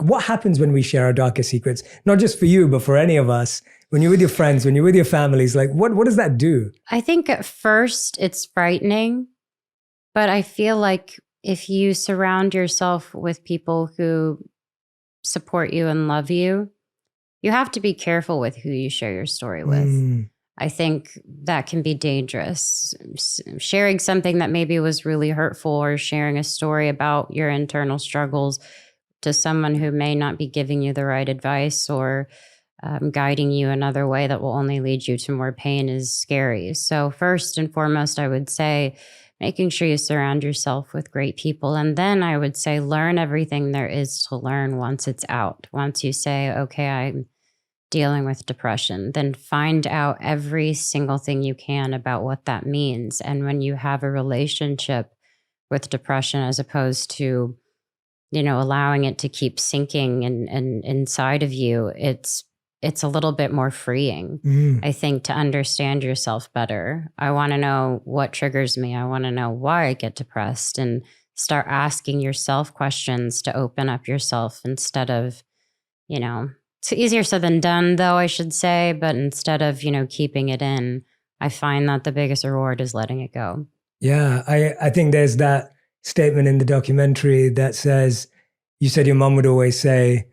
what happens when we share our darkest secrets? Not just for you, but for any of us. When you're with your friends, when you're with your families, like what does that do? I think at first it's frightening, but I feel like if you surround yourself with people who support you and love you, you have to be careful with who you share your story with. I think that can be dangerous. Sharing something that maybe was really hurtful, or sharing a story about your internal struggles to someone who may not be giving you the right advice, or guiding you another way that will only lead you to more pain, is scary. So first and foremost, I would say making sure you surround yourself with great people. And then I would say learn everything there is to learn once it's out. Once you say, okay, I'm dealing with depression, then find out every single thing you can about what that means. And when you have a relationship with depression, as opposed to, allowing it to keep sinking and inside of you, it's a little bit more freeing, I think, to understand yourself better. I want to know what triggers me. I want to know why I get depressed, and start asking yourself questions to open up yourself instead of, it's easier said than done, though, I should say. But instead of, keeping it in, I find that the biggest reward is letting it go. Yeah, I think there's that statement in the documentary that says, you said your mom would always say,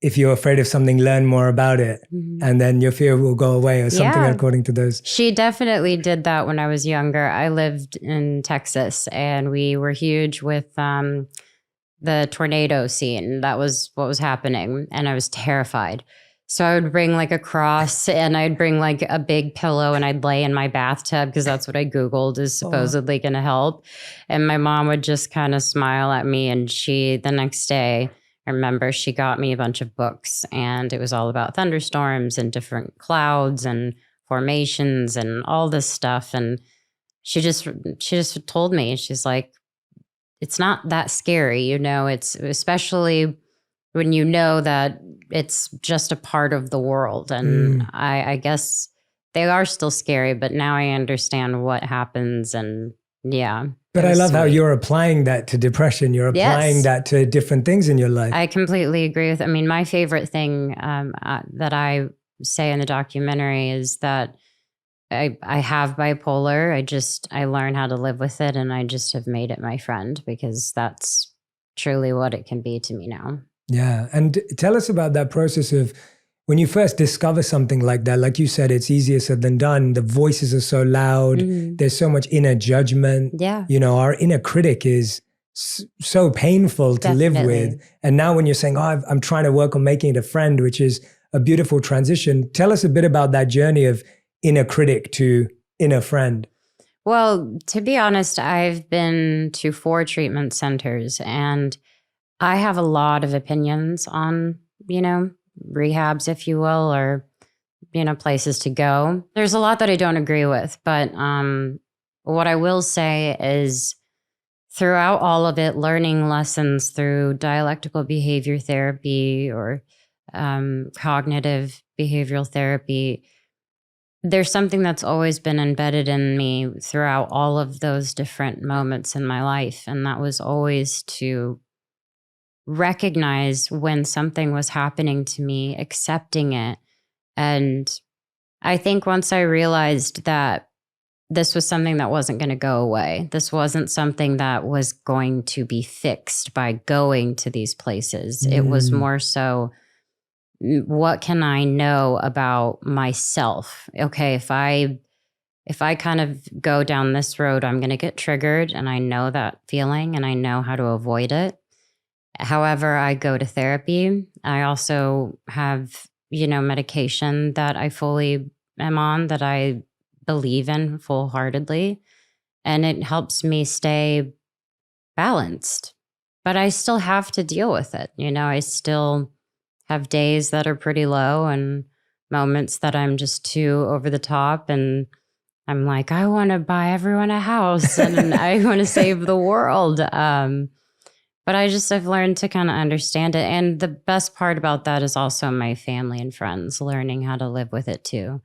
if you're afraid of something, learn more about it, and then your fear will go away, or something according to those. She definitely did that when I was younger. I lived in Texas, and we were huge with the tornado scene. That was what was happening, and I was terrified. So I would bring like a cross, and I'd bring like a big pillow, and I'd lay in my bathtub, because that's what I Googled is supposedly going to help. And my mom would just kind of smile at me, and the next day, I remember she got me a bunch of books, and it was all about thunderstorms and different clouds and formations and all this stuff. And she just told me, she's like, it's not that scary, it's especially when you know that it's just a part of the world. And I guess they are still scary, but now I understand what happens. And yeah. But I love how you're applying that to depression. You're applying that to different things in your life. I completely agree with, my favorite thing that I say in the documentary is that I have bipolar. I learn how to live with it, and I just have made it my friend, because that's truly what it can be to me now. Yeah. And tell us about that process of when you first discover something like that. Like you said, it's easier said than done. The voices are so loud. There's so much inner judgment. Yeah. Our inner critic is so painful to live with. And now when you're saying, I'm trying to work on making it a friend, which is a beautiful transition. Tell us a bit about that journey of inner critic to inner friend. Well, to be honest, I've been to 4 treatment centers, and I have a lot of opinions on, rehabs, if you will, or, places to go. There's a lot that I don't agree with, but what I will say is throughout all of it, learning lessons through dialectical behavior therapy or cognitive behavioral therapy, there's something that's always been embedded in me throughout all of those different moments in my life. And that was always to recognize when something was happening to me, accepting it. And I think once I realized that this was something that wasn't going to go away, this wasn't something that was going to be fixed by going to these places. It was more so, what can I know about myself? Okay, if I kind of go down this road, I'm going to get triggered, and I know that feeling, and I know how to avoid it. However, I go to therapy. I also have, medication that I fully am on, that I believe in full-heartedly, and it helps me stay balanced. But I still have to deal with it. I still have days that are pretty low, and moments that I'm just too over the top, and I'm like, I want to buy everyone a house, and I want to save the world. But I've learned to kind of understand it. And the best part about that is also my family and friends learning how to live with it too.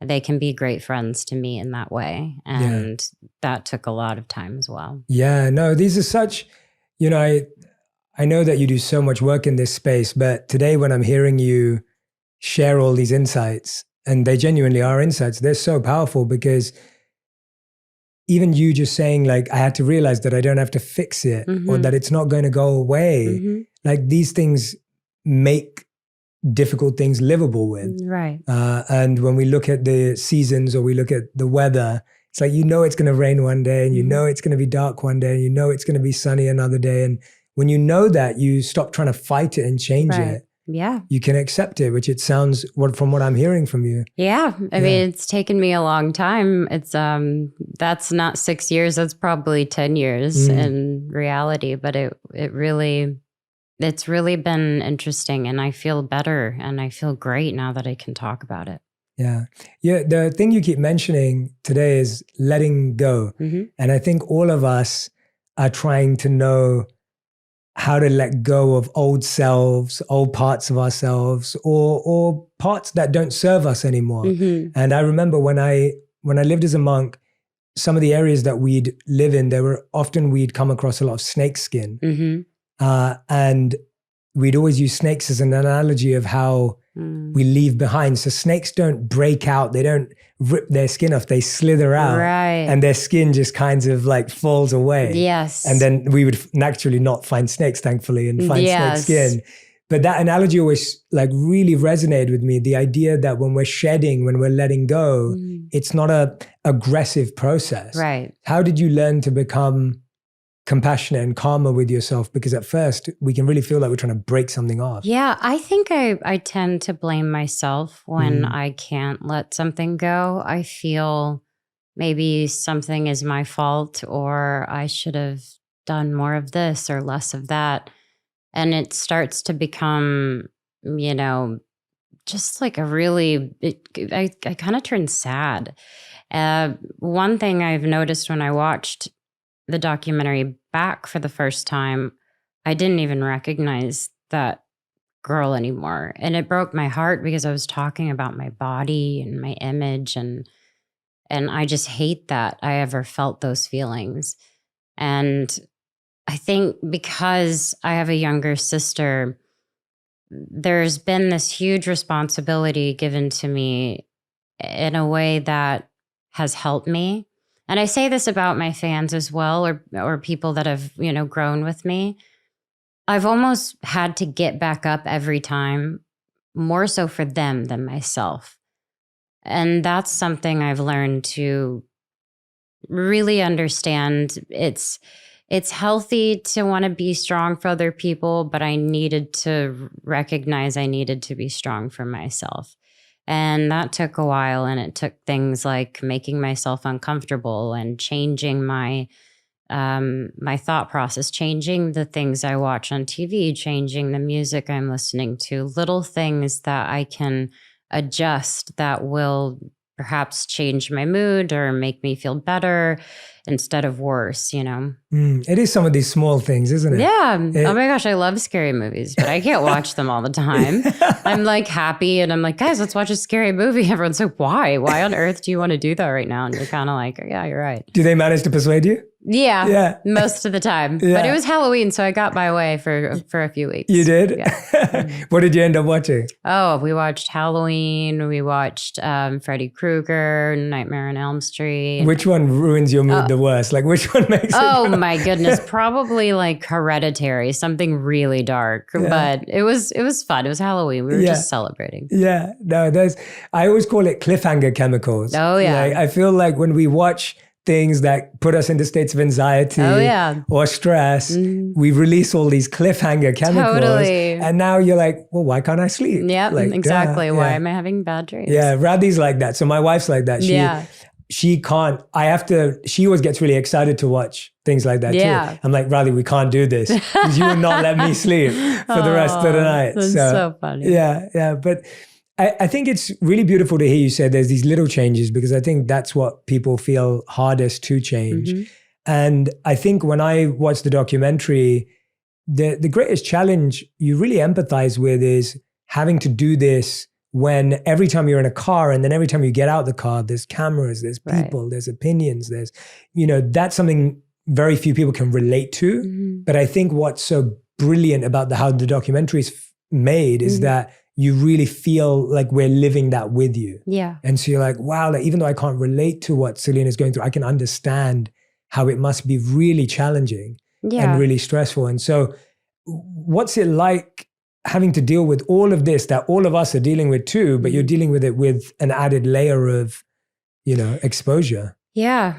They can be great friends to me in that way. And that took a lot of time as well. Yeah, no, these are such, I I know that you do so much work in this space, but today when I'm hearing you share all these insights, and they genuinely are insights, they're so powerful, because even you just saying like, I had to realize that I don't have to fix it, or that it's not going to go away. Like, these things make difficult things livable with. Right. And when we look at the seasons, or we look at the weather, it's like, it's going to rain one day, and it's going to be dark one day, and it's going to be sunny another day. And when you know that, you stop trying to fight it and change it. Yeah. You can accept it, which it sounds, from what I'm hearing from you. Yeah. I mean, it's taken me a long time. It's that's not 6 years, that's probably 10 years in reality, but it's really been interesting, and I feel better, and I feel great now that I can talk about it. Yeah. The thing you keep mentioning today is letting go. And I think all of us are trying to know how to let go of old selves, old parts of ourselves, or parts that don't serve us anymore. And I remember when I lived as a monk, some of the areas that we'd live in, we'd come across a lot of snake skin. And we'd always use snakes as an analogy of how we leave behind. So snakes don't break out. They don't rip their skin off. They slither out. Right. And their skin just kind of like falls away. Yes. And then we would naturally not find snakes, thankfully, and find snake skin. But that analogy always like really resonated with me. The idea that when we're shedding, when we're letting go, it's not a aggressive process. Right. How did you learn to become compassionate and calmer with yourself? Because at first we can really feel like we're trying to break something off. Yeah, I think I tend to blame myself when I can't let something go. I feel maybe something is my fault, or I should have done more of this or less of that. And it starts to become, just like I kind of turn sad. One thing I've noticed when I watched the documentary back for the first time, I didn't even recognize that girl anymore. And it broke my heart, because I was talking about my body and my image, and I just hate that I ever felt those feelings. And I think because I have a younger sister, there's been this huge responsibility given to me in a way that has helped me. And I say this about my fans as well, or people that have, grown with me. I've almost had to get back up every time, more so for them than myself. And that's something I've learned to really understand. It's healthy to want to be strong for other people, but I needed to recognize I needed to be strong for myself. And that took a while, and it took things like making myself uncomfortable and changing my thought process, changing the things I watch on TV, changing the music I'm listening to, little things that I can adjust that will perhaps change my mood or make me feel better instead of worse, It is some of these small things, isn't it? Yeah. Oh my gosh, I love scary movies, but I can't watch them all the time. I'm like happy, and I'm like, guys, let's watch a scary movie. Everyone's like, why? Why on earth do you want to do that right now? And you're kind of like, yeah, you're right. Do they manage to persuade you? Yeah. Most of the time. Yeah. But it was Halloween, so I got my way for a few weeks. You did? Yeah. What did you end up watching? Oh, we watched Halloween. We watched Freddy Krueger, Nightmare on Elm Street. Which one ruins your mood the worst? Like, which one makes it Oh my goodness. Probably like Hereditary, something really dark. Yeah. But it was fun. It was Halloween. We were just celebrating. Yeah. No, I always call it cliffhanger chemicals. Oh yeah. Like, I feel like when we watch things that put us into states of anxiety or stress, we release all these cliffhanger chemicals. Totally. And now you're like, well, why can't I sleep? Yeah, like, exactly. Why am I having bad dreams? Yeah, Radhi's like that. So my wife's like that. She can't, she always gets really excited to watch things like that too. I'm like, Radhi, we can't do this, because you will not let me sleep for the rest of the night. That's so funny. Yeah. But I think it's really beautiful to hear you say there's these little changes, because I think that's what people feel hardest to change. And I think when I watched the documentary, the greatest challenge you really empathize with is having to do this when every time you're in a car, and then every time you get out the car, there's cameras, there's people, there's opinions, there's, that's something very few people can relate to. But I think what's so brilliant about how the documentary is made is that you really feel like we're living that with you. Yeah. And so you're like, wow, like, even though I can't relate to what Selena is going through, I can understand how it must be really challenging and really stressful. And so what's it like having to deal with all of this that all of us are dealing with too, but you're dealing with it with an added layer of, exposure? Yeah.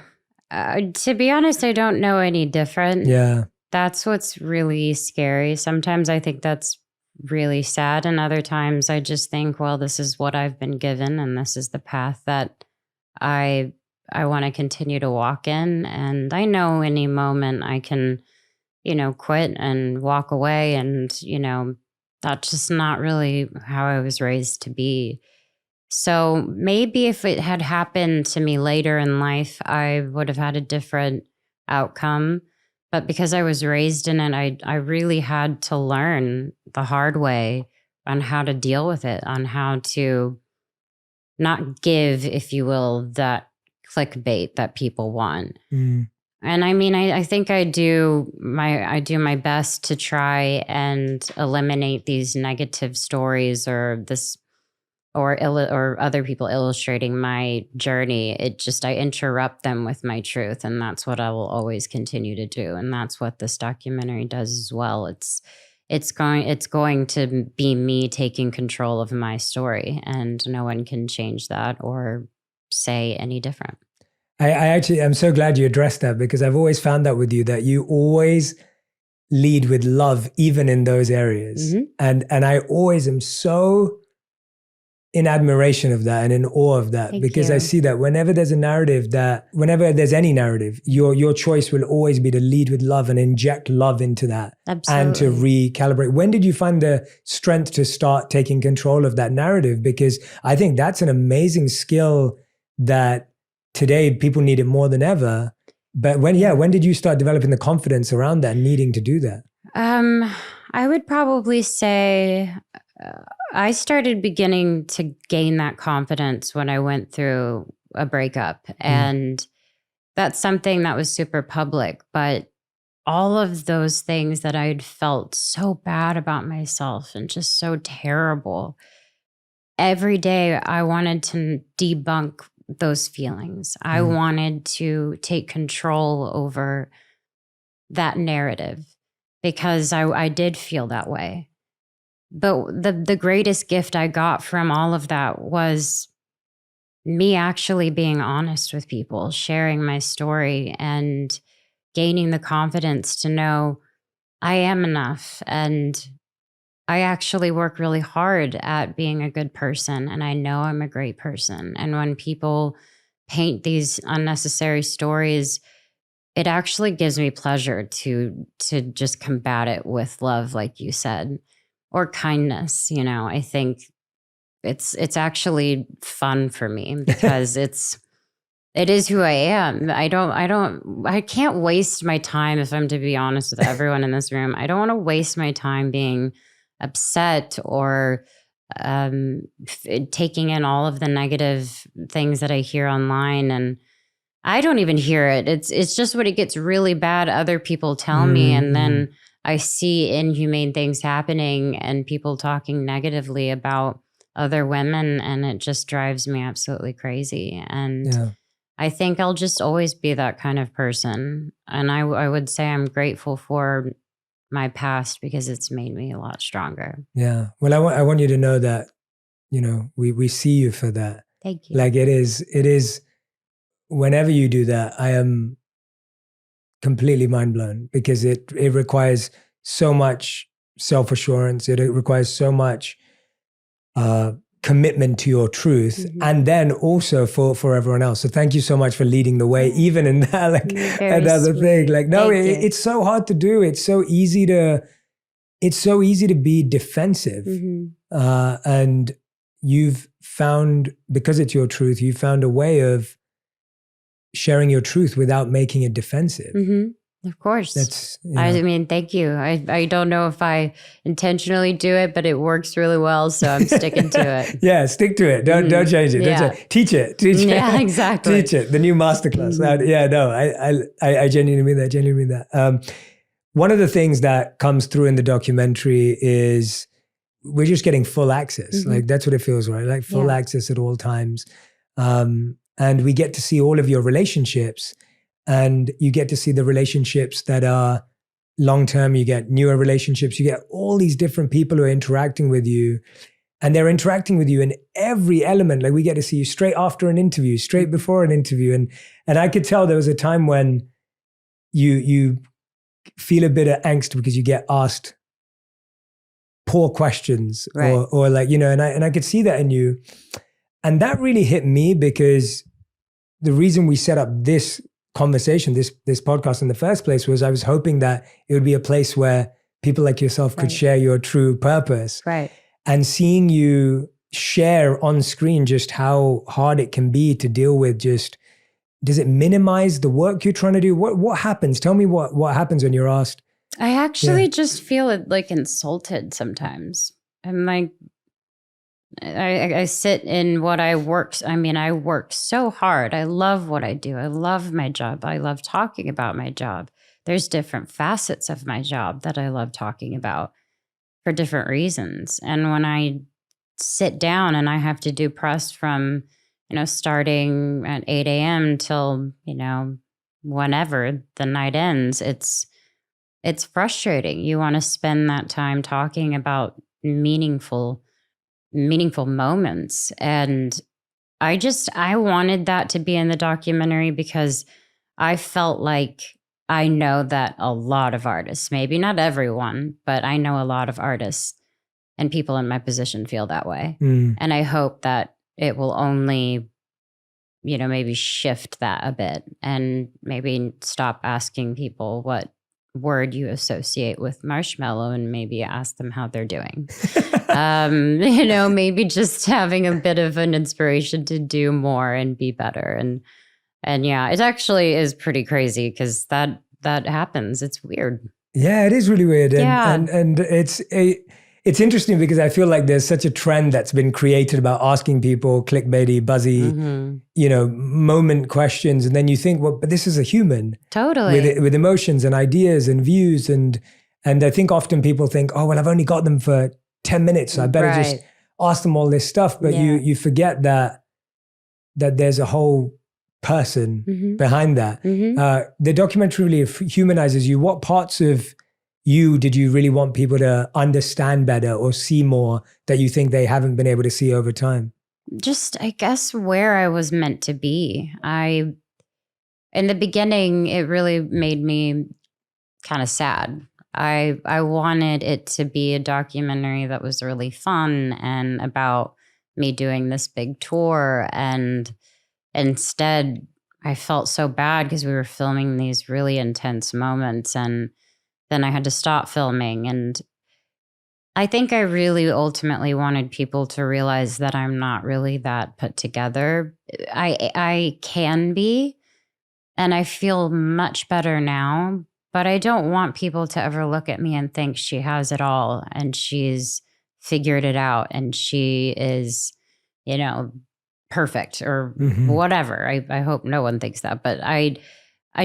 To be honest, I don't know any different. Yeah. That's what's really scary. Sometimes I think that's really sad. And other times I just think, well, this is what I've been given and this is the path that I want to continue to walk in. And I know any moment I can, quit and walk away. And, that's just not really how I was raised to be. So maybe if it had happened to me later in life, I would have had a different outcome. But because I was raised in it, I really had to learn the hard way on how to deal with it, on how to not give, if you will, that clickbait that people want. And I mean, I think I do my best to try and eliminate these negative stories or this or other people illustrating my journey. I interrupt them with my truth, and that's what I will always continue to do. And that's what this documentary does as well. It's going to be me taking control of my story, and no one can change that or say any different. I'm so glad you addressed that, because I've always found that with you, that you always lead with love, even in those areas. And I always am so in admiration of that and in awe of that. Thank because you. I see that whenever there's any narrative, your choice will always be to lead with love and inject love into that. Absolutely. And to recalibrate. When did you find the strength to start taking control of that narrative? Because I think that's an amazing skill that today people need it more than ever. But when did you start developing the confidence around that, needing to do that? I would probably say I started beginning to gain that confidence when I went through a breakup. And that's something that was super public. But all of those things that I'd felt so bad about myself and just so terrible, every day I wanted to debunk those feelings. I wanted to take control over that narrative because I did feel that way. But the greatest gift I got from all of that was me actually being honest with people, sharing my story and gaining the confidence to know I am enough. And I actually work really hard at being a good person. And I know I'm a great person. And when people paint these unnecessary stories, it actually gives me pleasure to just combat it with love, like you said, or kindness. I think it's actually fun for me because it is who I am. I can't waste my time, if I'm to be honest with everyone in this room. I don't want to waste my time being upset or taking in all of the negative things that I hear online. And I don't even hear it. It's just when it gets really bad, other people tell me, and then I see inhumane things happening and people talking negatively about other women, and it just drives me absolutely crazy. And I think I'll just always be that kind of person. And I would say I'm grateful for my past because it's made me a lot stronger. Yeah. Well, I want you to know that, we see you for that. Thank you. Like it is, whenever you do that, I am completely mind blown, because it requires so much self-assurance. It requires so much commitment to your truth, and then also for everyone else. So thank you so much for leading the way, even in that, like another thing. Like, no, it's so hard to do. It's so easy to be defensive. And you've found, because it's your truth, you found a way of sharing your truth without making it defensive. Of course. That's, I mean, thank you. I don't know if I intentionally do it, but it works really well. So I'm sticking to it. Yeah, stick to it. Don't change it. Yeah. Teach it. Yeah, exactly. Teach it. The new masterclass. I genuinely mean that. one of the things that comes through in the documentary is we're just getting full access. Like that's what it feels, right? Like full access at all times. And we get to see all of your relationships, and you get to see the relationships that are long-term. You get newer relationships. You get all these different people who are interacting with you, and they're interacting with you in every element. Like we get to see you straight after an interview, straight before an interview. And I could tell there was a time when you feel a bit of angst because you get asked poor questions, right. or like, and I could see that in you. And that really hit me, because the reason we set up this conversation, this podcast in the first place, was I was hoping that it would be a place where people like yourself could share your true purpose. Right. And seeing you share on screen just how hard it can be to deal with, just, does it minimize the work you're trying to do? What happens? Tell me what happens when you're asked. I actually just feel like insulted sometimes. I'm like, I sit in what I work. I mean, I work so hard. I love what I do. I love my job. I love talking about my job. There's different facets of my job that I love talking about for different reasons. And when I sit down and I have to do press from, starting at 8 a.m. till, whenever the night ends, it's frustrating. You want to spend that time talking about meaningful moments. And I wanted that to be in the documentary, because I felt like I know that a lot of artists, maybe not everyone, but I know a lot of artists and people in my position feel that way. And I hope that it will only, maybe shift that a bit, and maybe stop asking people what word you associate with marshmallow, and maybe ask them how they're doing. Maybe just having a bit of an inspiration to do more and be better. And yeah, it actually is pretty crazy, because that happens. It's weird. Yeah, it is really weird. And it's interesting, because I feel like there's such a trend that's been created about asking people clickbaity, buzzy, moment questions. And then you think, well, but this is a human. Totally. With emotions and ideas and views. And I think often people think, oh, well, I've only got them for 10 minutes, so I better just ask them all this stuff. But you forget that there's a whole person behind that. The documentary really humanizes you. What parts of you did you really want people to understand better or see more that you think they haven't been able to see over time? Just, I guess, where I was meant to be. In the beginning, it really made me kind of sad. I wanted it to be a documentary that was really fun and about me doing this big tour. And instead, I felt so bad, because we were filming these really intense moments, and then I had to stop filming. And I think I really ultimately wanted people to realize that I'm not really that put together. I can be, and I feel much better now, but I don't want people to ever look at me and think she has it all and she's figured it out and she is, perfect or whatever. I hope no one thinks that, but I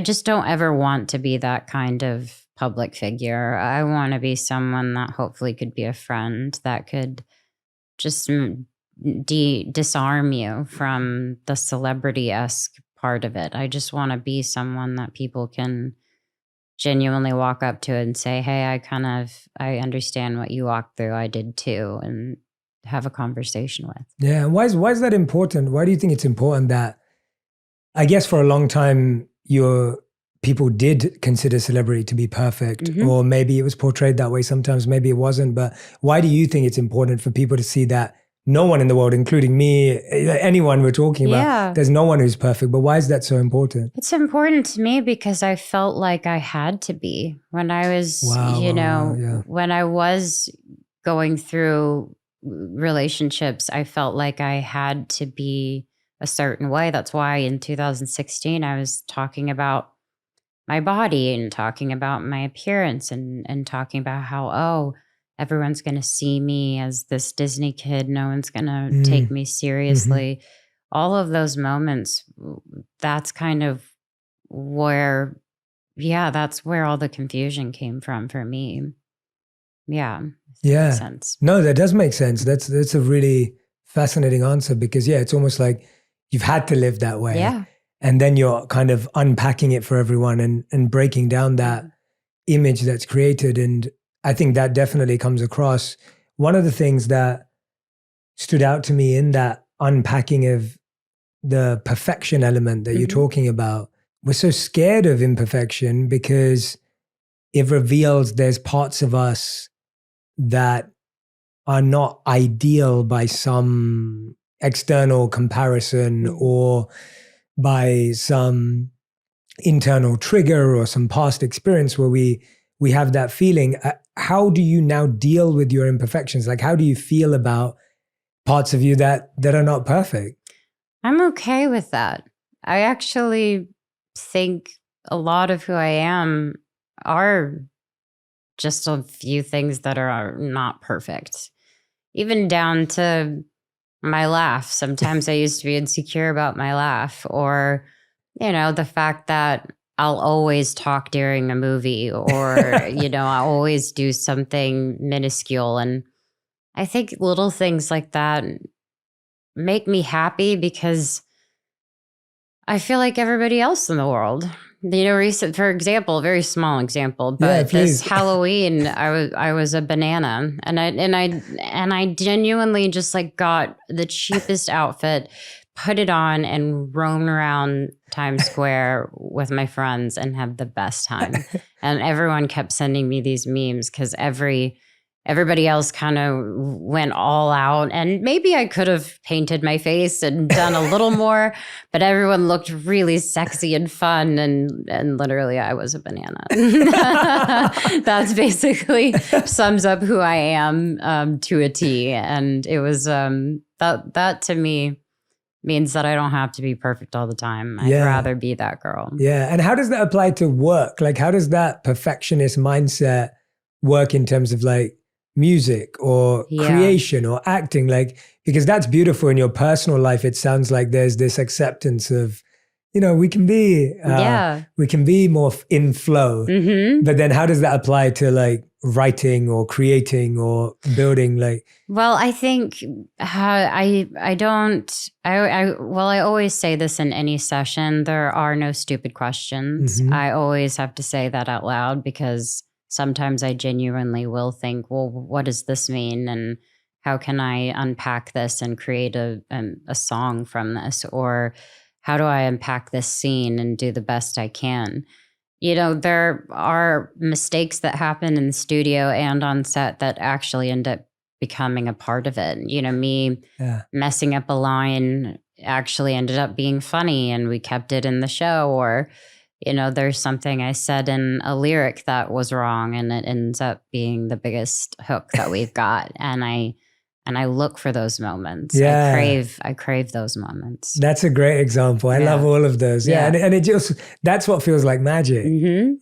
just don't ever want to be that kind of public figure. I want to be someone that hopefully could be a friend, that could just disarm you from the celebrity-esque part of it. I just want to be someone that people can genuinely walk up to and say, hey, I understand what you walked through. I did too. And have a conversation with. Yeah. Why is that important? Why do you think it's important that, I guess for a long time, people did consider celebrity to be perfect, or maybe it was portrayed that way sometimes, maybe it wasn't. But why do you think it's important for people to see that no one in the world, including me, anyone we're talking about, there's no one who's perfect? But why is that so important? It's important to me because I felt like I had to be when I was, when I was going through relationships, I felt like I had to be a certain way. That's why in 2016, I was talking about my body and talking about my appearance and talking about how, everyone's going to see me as this Disney kid. No one's going to take me seriously. All of those moments, that's kind of where yeah, that's where all the confusion came from for me. Yeah. If that Yeah. makes sense. No, that does make sense. That's a really fascinating answer because it's almost like you've had to live that way. Yeah. And then you're kind of unpacking it for everyone and breaking down that image that's created. And I think that definitely comes across. One of the things that stood out to me in that unpacking of the perfection element that you're talking about, we're so scared of imperfection because it reveals there's parts of us that are not ideal by some external comparison or by some internal trigger or some past experience where we have that feeling. How do you now deal with your imperfections? Like, how do you feel about parts of you that are not perfect? I'm okay with that. I actually think a lot of who I am are just a few things that are not perfect. Even down to my laugh. Sometimes I used to be insecure about my laugh, or, the fact that I'll always talk during a movie, or, I always do something minuscule. And I think little things like that make me happy because I feel like everybody else in the world. Recent, for example, very small example, but this Halloween, I was a banana, and I genuinely just like got the cheapest outfit, put it on, and roamed around Times Square with my friends and had the best time. And everyone kept sending me these memes because everybody else kind of went all out, and maybe I could have painted my face and done a little more, but everyone looked really sexy and fun. And literally I was a banana. That's basically sums up who I am to a T. And it was, that to me means that I don't have to be perfect all the time. I'd rather be that girl. Yeah. And how does that apply to work? Like, how does that perfectionist mindset work in terms of like music or creation or acting? Like, because that's beautiful in your personal life. It sounds like there's this acceptance of, we can be more in flow. But then how does that apply to like writing or creating or building? Like, well, I think I always say this in any session: there are no stupid questions. I always have to say that out loud because sometimes I genuinely will think, well, what does this mean? And how can I unpack this and create a song from this? Or how do I unpack this scene and do the best I can? There are mistakes that happen in the studio and on set that actually end up becoming a part of it. Me messing up a line actually ended up being funny and we kept it in the show. Or, there's something I said in a lyric that was wrong and it ends up being the biggest hook that we've got. And I look for those moments. I crave those moments. That's a great example. I love all of those. Yeah. And it just, that's what feels like magic,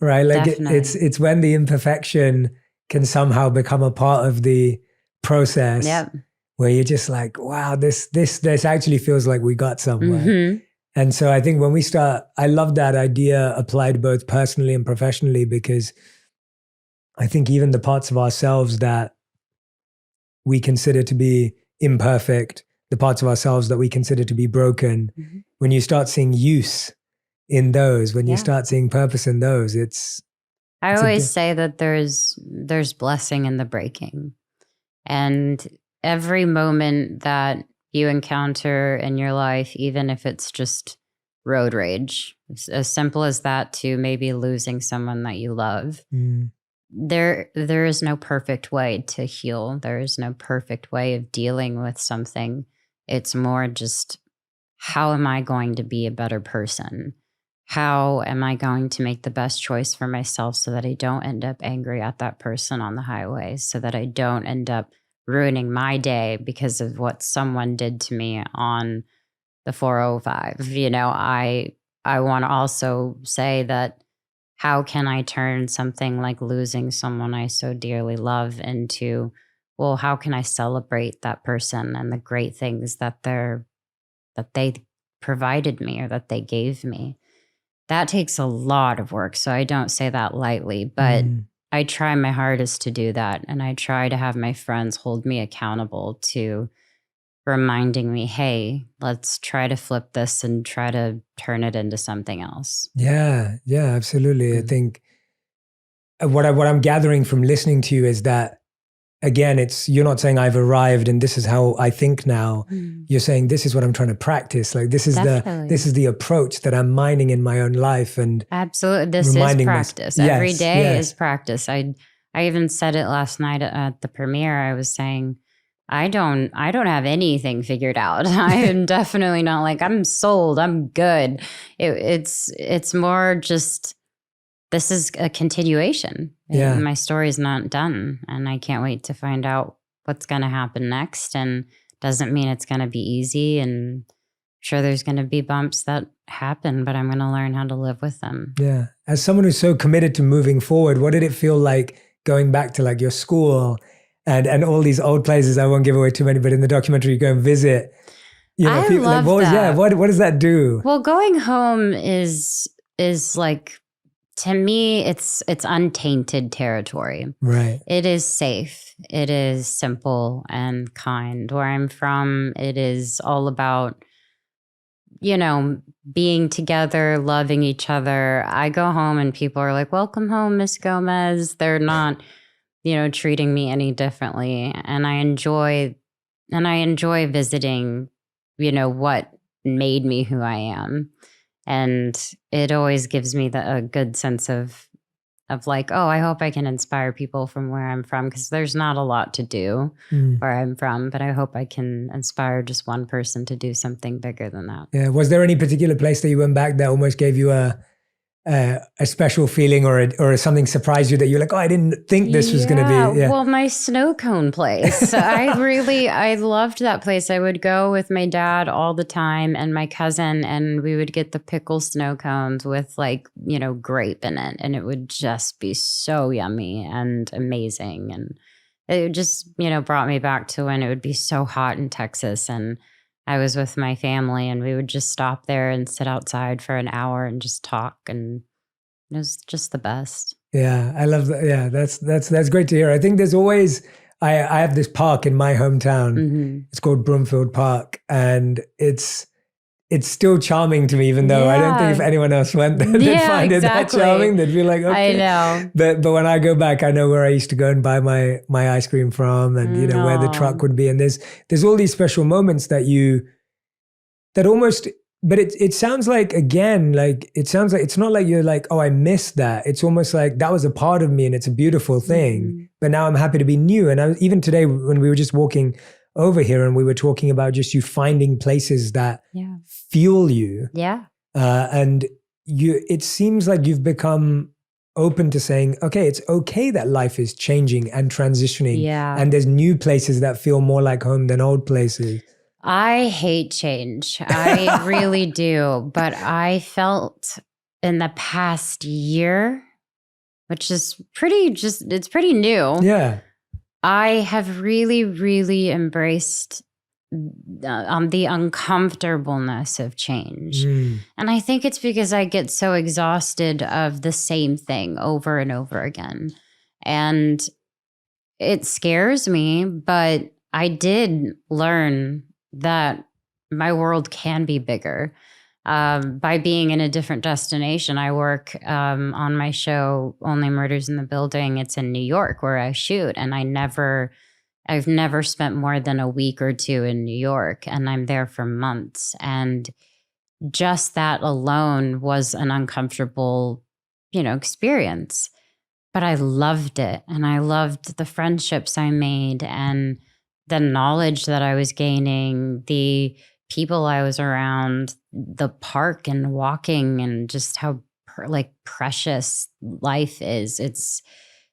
right? Like it's when the imperfection can somehow become a part of the process where you're just like, wow, this actually feels like we got somewhere. And so I think when we start, I love that idea applied both personally and professionally, because I think even the parts of ourselves that we consider to be imperfect, the parts of ourselves that we consider to be broken, when you start seeing use in those, when you start seeing purpose in those, I always say that there's blessing in the breaking. And every moment that you encounter in your life, even if it's just road rage, as simple as that, to maybe losing someone that you love, there is no perfect way to heal. There is no perfect way of dealing with something. It's more just, how am I going to be a better person? How am I going to make the best choice for myself so that I don't end up angry at that person on the highway, so that I don't end up ruining my day because of what someone did to me on the 405. I want to also say that, how can I turn something like losing someone I so dearly love into, well, how can I celebrate that person and the great things that they provided me or that they gave me? that takes a lot of work. So I don't say that lightly, but I try my hardest to do that. And I try to have my friends hold me accountable to reminding me, hey, let's try to flip this and try to turn it into something else. Yeah, absolutely. I think what I'm gathering from listening to you is that, again, you're not saying I've arrived and this is how I think now. You're saying this is what I'm trying to practice. Like this is the approach that I'm mining in my own life. And absolutely, this is practice. Every day is practice. I even said it last night at the premiere. I was saying, I don't have anything figured out. I am definitely not like I'm sold. I'm good. It's more just, this is a continuation. Yeah. My story is not done, and I can't wait to find out what's going to happen next. And doesn't mean it's going to be easy. And sure, there's going to be bumps that happen, but I'm going to learn how to live with them. Yeah. As someone who's so committed to moving forward, what did it feel like going back to like your school and all these old places? I won't give away too many, but in the documentary, you go and visit. I love that. What does that do? Well, going home is like, to me, it's untainted territory. Right. It is safe. It is simple and kind. Where I'm from, it is all about, being together, loving each other. I go home and people are like, welcome home, Miss Gomez. They're not, treating me any differently. And I enjoy visiting, what made me who I am. And it always gives me a good sense of like, oh, I hope I can inspire people from where I'm from, because there's not a lot to do where I'm from, but I hope I can inspire just one person to do something bigger than that. Yeah. Was there any particular place that you went back that almost gave you a special feeling, or something surprised you that you're like, oh, I didn't think this was going to be? Yeah. Well, my snow cone place. I loved that place. I would go with my dad all the time and my cousin, and we would get the pickle snow cones with grape in it. And it would just be so yummy and amazing. And it just, brought me back to when it would be so hot in Texas. And I was with my family, and we would just stop there and sit outside for an hour and just talk. And it was just the best. Yeah, I love that. Yeah, that's great to hear. I think there's always, I have this park in my hometown. It's called Broomfield Park, and it's still charming to me, even though I don't think if anyone else went there, they'd find it that charming. They'd be like, okay. I know. But when I go back, I know where I used to go and buy my ice cream from, and where the truck would be. And there's all these special moments that almost, but it sounds like, again, like it sounds like it's not like you're like, oh, I missed that. It's almost like that was a part of me and it's a beautiful thing. But now I'm happy to be new. And even today when we were just walking over here and we were talking about just you finding places that fuel you. Yeah. And it seems like you've become open to saying, okay, it's okay that life is changing and transitioning. Yeah. And there's new places that feel more like home than old places. I hate change. I really do. But I felt in the past year, which is it's pretty new. Yeah. I have really, really embraced the uncomfortableness of change. And I think it's because I get so exhausted of the same thing over and over again. And it scares me, but I did learn that my world can be bigger by being in a different destination. I work on my show, Only Murders in the Building. It's in New York where I shoot. And I've never spent more than a week or two in New York, and I'm there for months. And just that alone was an uncomfortable, experience. But I loved it. And I loved the friendships I made and the knowledge that I was gaining, the people I was around, the park and walking, and just how precious life is. It's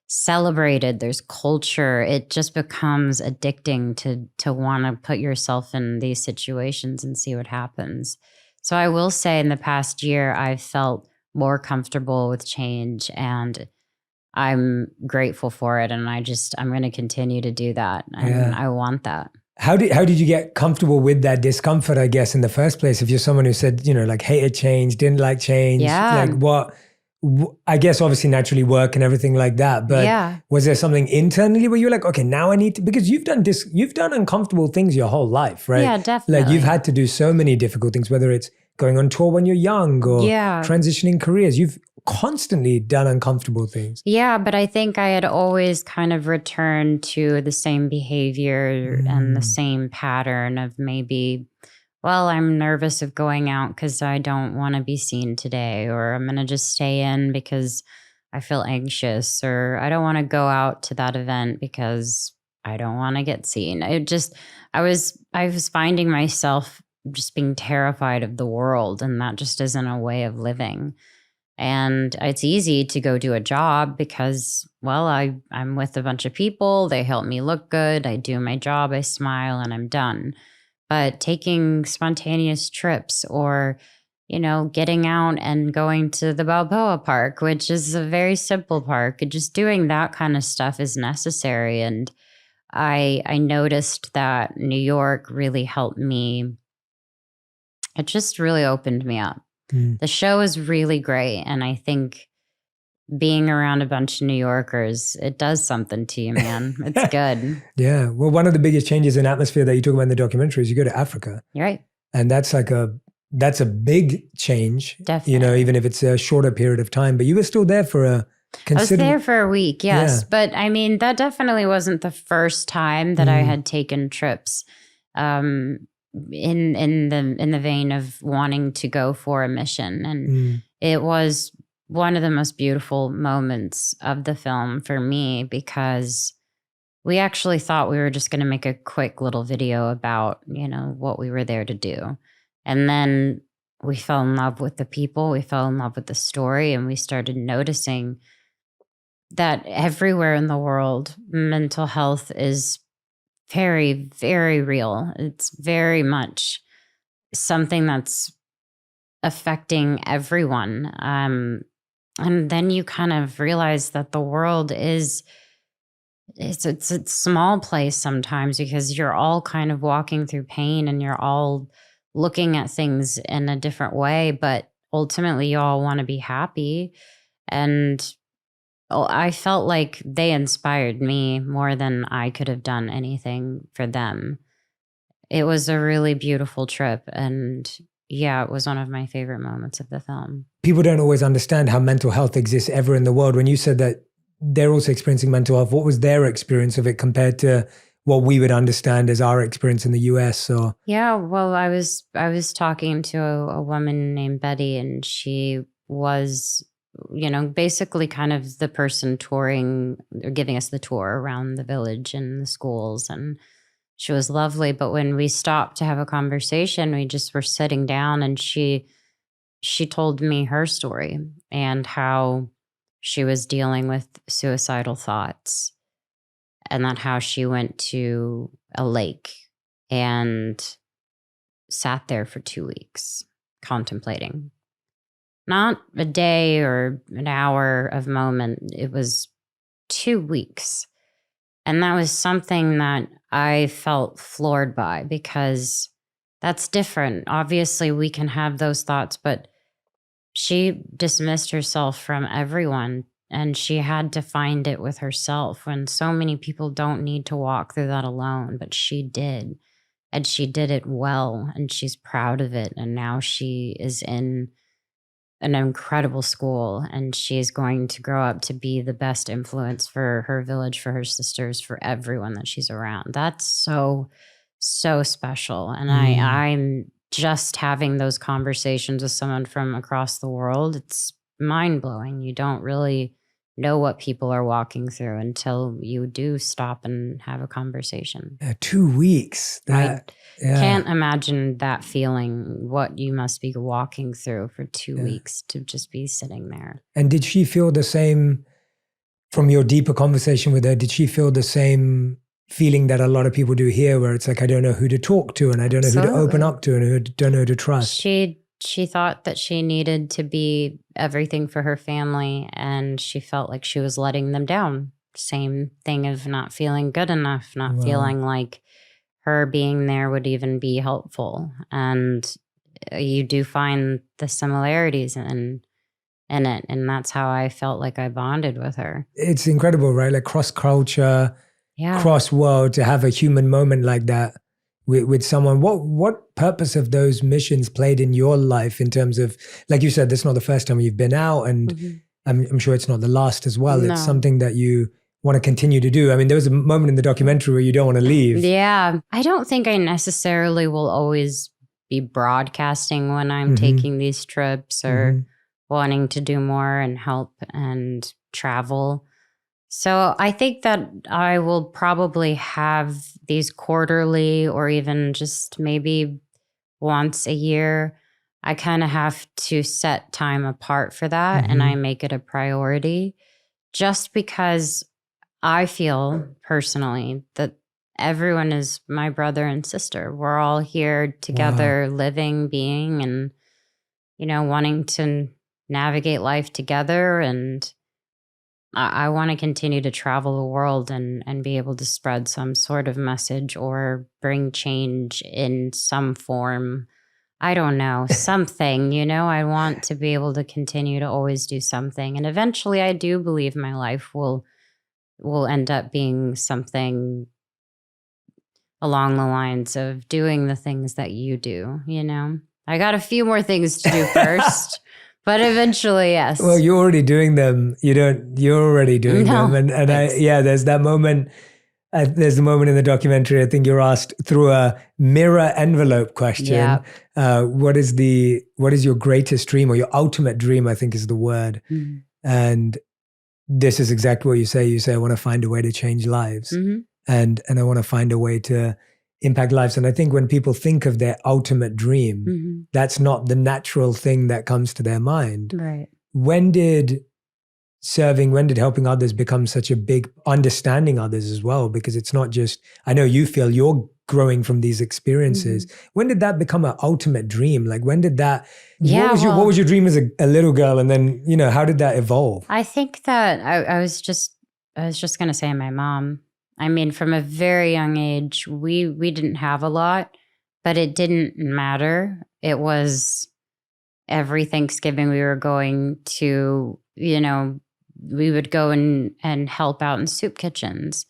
celebrated. There's culture. It just becomes addicting to want to put yourself in these situations and see what happens. So I will say in the past year, I've felt more comfortable with change, and I'm grateful for it. And I'm going to continue to do that. And I want that. How did you get comfortable with that discomfort, I guess, in the first place? If you're someone who said, like hated change, didn't like change, Yeah. like I guess obviously naturally work and everything like that. But was there something internally where you're like, okay, now I need to, because you've done uncomfortable things your whole life, right? Yeah, definitely. Like you've had to do so many difficult things, whether it's going on tour when you're young or transitioning careers. You've constantly done uncomfortable things. Yeah, but I think I had always kind of returned to the same behavior and the same pattern of maybe, well, I'm nervous of going out because I don't want to be seen today, or I'm going to just stay in because I feel anxious, or I don't want to go out to that event because I don't want to get seen. I was finding myself just being terrified of the world, and that just isn't a way of living. And it's easy to go do a job because, well, I'm with a bunch of people. They help me look good. I do my job. I smile and I'm done. But taking spontaneous trips or, getting out and going to the Balboa Park, which is a very simple park, just doing that kind of stuff is necessary. And I noticed that New York really helped me. It just really opened me up. The show is really great. And I think being around a bunch of New Yorkers, it does something to you, man. It's good. Yeah. Well, one of the biggest changes in atmosphere that you talk about in the documentary is you go to Africa. You're right. And that's a big change. Definitely. Even if it's a shorter period of time, but you were still there for a considerable... I was there for a week, yes. Yeah. But I mean, that definitely wasn't the first time that I had taken trips. In the vein of wanting to go for a mission. And it was one of the most beautiful moments of the film for me, because we actually thought we were just going to make a quick little video about, what we were there to do. And then we fell in love with the people, we fell in love with the story, and we started noticing that everywhere in the world, mental health is very, very real. It's very much something that's affecting everyone. And then you kind of realize that the world it's a small place sometimes, because you're all kind of walking through pain and you're all looking at things in a different way, but ultimately you all want to be happy. And I felt like they inspired me more than I could have done anything for them. It was a really beautiful trip. And yeah, it was one of my favorite moments of the film. People don't always understand how mental health exists ever in the world. When you said that they're also experiencing mental health, what was their experience of it compared to what we would understand as our experience in the US? Or yeah, well, I was talking to a woman named Betty, and she was, basically kind of the person touring or giving us the tour around the village and the schools. And she was lovely. But when we stopped to have a conversation, we just were sitting down, and she told me her story and how she was dealing with suicidal thoughts, and that how she went to a lake and sat there for 2 weeks contemplating. Not a day or an hour of moment. It was 2 weeks. And that was something that I felt floored by, because that's different. Obviously, we can have those thoughts, but she dismissed herself from everyone, and she had to find it with herself, when so many people don't need to walk through that alone, but she did. And she did it well, and she's proud of it. And now she is in an incredible school, and she's going to grow up to be the best influence for her village, for her sisters, for everyone that she's around. That's so, so special. And I'm just having those conversations with someone from across the world. It's mind-blowing. You don't really know what people are walking through until you do stop and have a conversation. 2 weeks. Can't imagine that feeling, what you must be walking through for 2 weeks to just be sitting there. And did she feel the same, from your deeper conversation with her, did she feel the same feeling that a lot of people do here, where it's like, I don't know who to talk to, and I don't know who to open up to, and I don't know who to trust? She thought that she needed to be everything for her family, and she felt like she was letting them down. Same thing of not feeling good enough, not feeling like her being there would even be helpful. And you do find the similarities in it. And that's how I felt like I bonded with her. It's incredible, right? Like cross culture, cross world, to have a human moment like that with someone. What purpose have those missions played in your life in terms of, like you said, this is not the first time you've been out, and I'm sure it's not the last as well. No. It's something that you want to continue to do. I mean, there was a moment in the documentary where you don't want to leave. Yeah. I don't think I necessarily will always be broadcasting when I'm taking these trips or wanting to do more and help and travel. So I think that I will probably have these quarterly or even just maybe once a year. I kind of have to set time apart for that, and I make it a priority just because I feel personally that everyone is my brother and sister. We're all here together, living, being, and, wanting to navigate life together. And I want to continue to travel the world and be able to spread some sort of message or bring change in some form. I don't know, something, I want to be able to continue to always do something. And eventually I do believe my life will end up being something along the lines of doing the things that you do, I got a few more things to do first. But eventually, yes. Well, you're already doing them. You're already doing them. And there's that moment. There's the moment in the documentary, I think you're asked through a mirror envelope question. What is your greatest dream, or your ultimate dream, I think is the word. And this is exactly what you say. You say, I want to find a way to change lives. And I want to find a way to impact lives. And I think when people think of their ultimate dream, that's not the natural thing that comes to their mind. Right. When did helping others become such a big understanding others as well? Because it's not just, I know you feel you're growing from these experiences. When did that become an ultimate dream? Like when did that, what was your dream as a little girl? And then, how did that evolve? I think that I was just going to say my mom. I mean, from a very young age, we didn't have a lot, but it didn't matter. It was every Thanksgiving we were going to, we would go and help out in soup kitchens.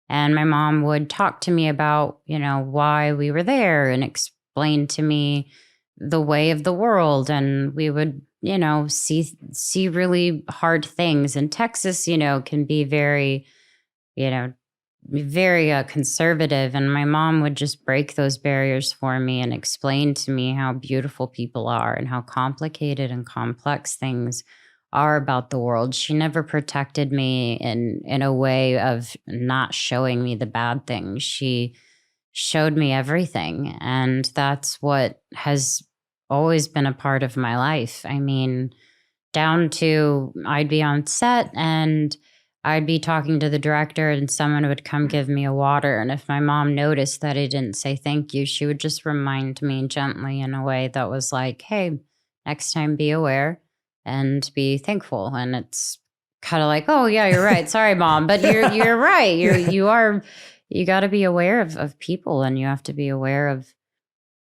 And my mom would talk to me about, why we were there and explain to me the way of the world. And we would, see really hard things. And Texas, can be very, very conservative, and my mom would just break those barriers for me and explain to me how beautiful people are and how complicated and complex things are about the world. She never protected me in a way of not showing me the bad things. She showed me everything, and that's what has always been a part of my life. I mean, down to I'd be on set and I'd be talking to the director and someone would come give me a water. And if my mom noticed that I didn't say thank you, she would just remind me gently in a way that was like, hey, next time be aware and be thankful. And it's kind of like, oh yeah, you're right. Sorry, Mom. But you're right. You got to be aware of people, and you have to be aware of